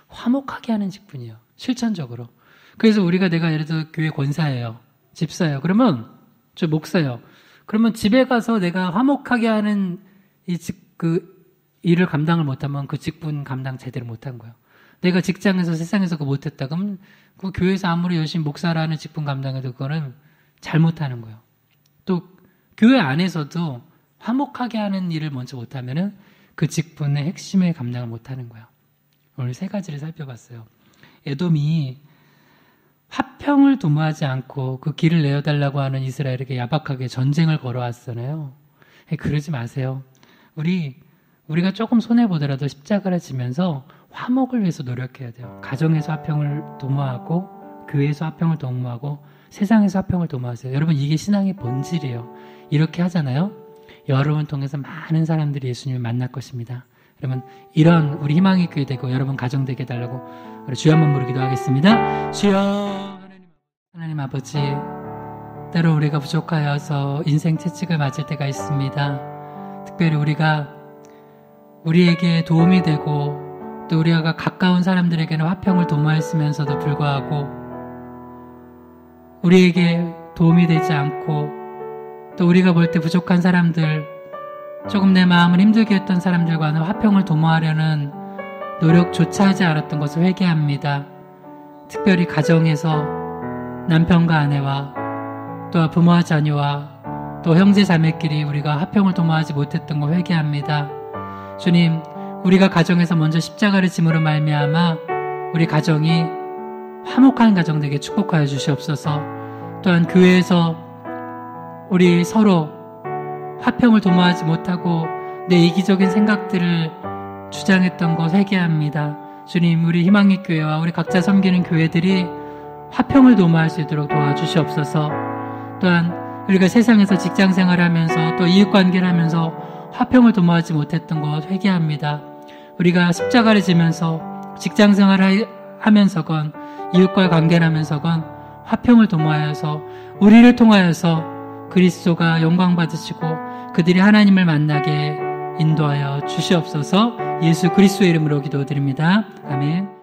화목하게 하는 직분이에요. 실천적으로. 그래서 우리가 내가 예를 들어 교회 권사예요. 집사예요. 그러면 저 목사예요. 그러면 집에 가서 내가 화목하게 하는 일을 감당을 못하면 그 직분 감당 제대로 못한 거예요. 내가 직장에서 세상에서 그거 못했다 그러면 그 교회에서 아무리 열심히 목사라는 직분 감당해도 그거는 잘못하는 거예요. 또 교회 안에서도 화목하게 하는 일을 먼저 못하면은 그 직분의 핵심을 감당을 못하는 거예요. 오늘 세 가지를 살펴봤어요. 에돔이 화평을 도모하지 않고 그 길을 내어달라고 하는 이스라엘에게 야박하게 전쟁을 걸어왔잖아요. 그러지 마세요. 우리가 조금 손해보더라도 십자가를 지면서 화목을 위해서 노력해야 돼요. 가정에서 화평을 도모하고 교회에서 화평을 도모하고 세상에서 화평을 도모하세요. 여러분 이게 신앙의 본질이에요. 이렇게 하잖아요. 여러분 통해서 많은 사람들이 예수님을 만날 것입니다. 여러분 이런 우리 희망의 교회 되고 여러분 가정 되게 해달라고 우리 주여 한번 부르기도 하겠습니다. 주여. 하나님 아버지, 때로 우리가 부족하여서 인생 채찍을 맞을 때가 있습니다. 특별히 우리에게 도움이 되고 또 우리가 가까운 사람들에게는 화평을 도모했으면서도 불구하고 우리에게 도움이 되지 않고 또 우리가 볼 때 부족한 사람들, 조금 내 마음을 힘들게 했던 사람들과는 화평을 도모하려는 노력조차 하지 않았던 것을 회개합니다. 특별히 가정에서 남편과 아내와 또 부모와 자녀와 또 형제 자매끼리 우리가 화평을 도모하지 못했던 걸 회개합니다. 주님, 우리가 가정에서 먼저 십자가를 짐으로 말미암아 우리 가정이 화목한 가정 되게 축복하여 주시옵소서. 또한 교회에서 우리 서로 화평을 도모하지 못하고 내 이기적인 생각들을 주장했던 것 회개합니다. 주님, 우리 희망의 교회와 우리 각자 섬기는 교회들이 화평을 도모할 수 있도록 도와주시옵소서. 또한 우리가 세상에서 직장생활을 하면서 또 이웃관계를 하면서 화평을 도모하지 못했던 것 회개합니다. 우리가 십자가를 지면서 직장생활을 하면서건 이웃과의 관계를 하면서건 화평을 도모하여서 우리를 통하여서 그리스도가 영광 받으시고 그들이 하나님을 만나게 인도하여 주시옵소서. 예수 그리스도의 이름으로 기도드립니다. 아멘.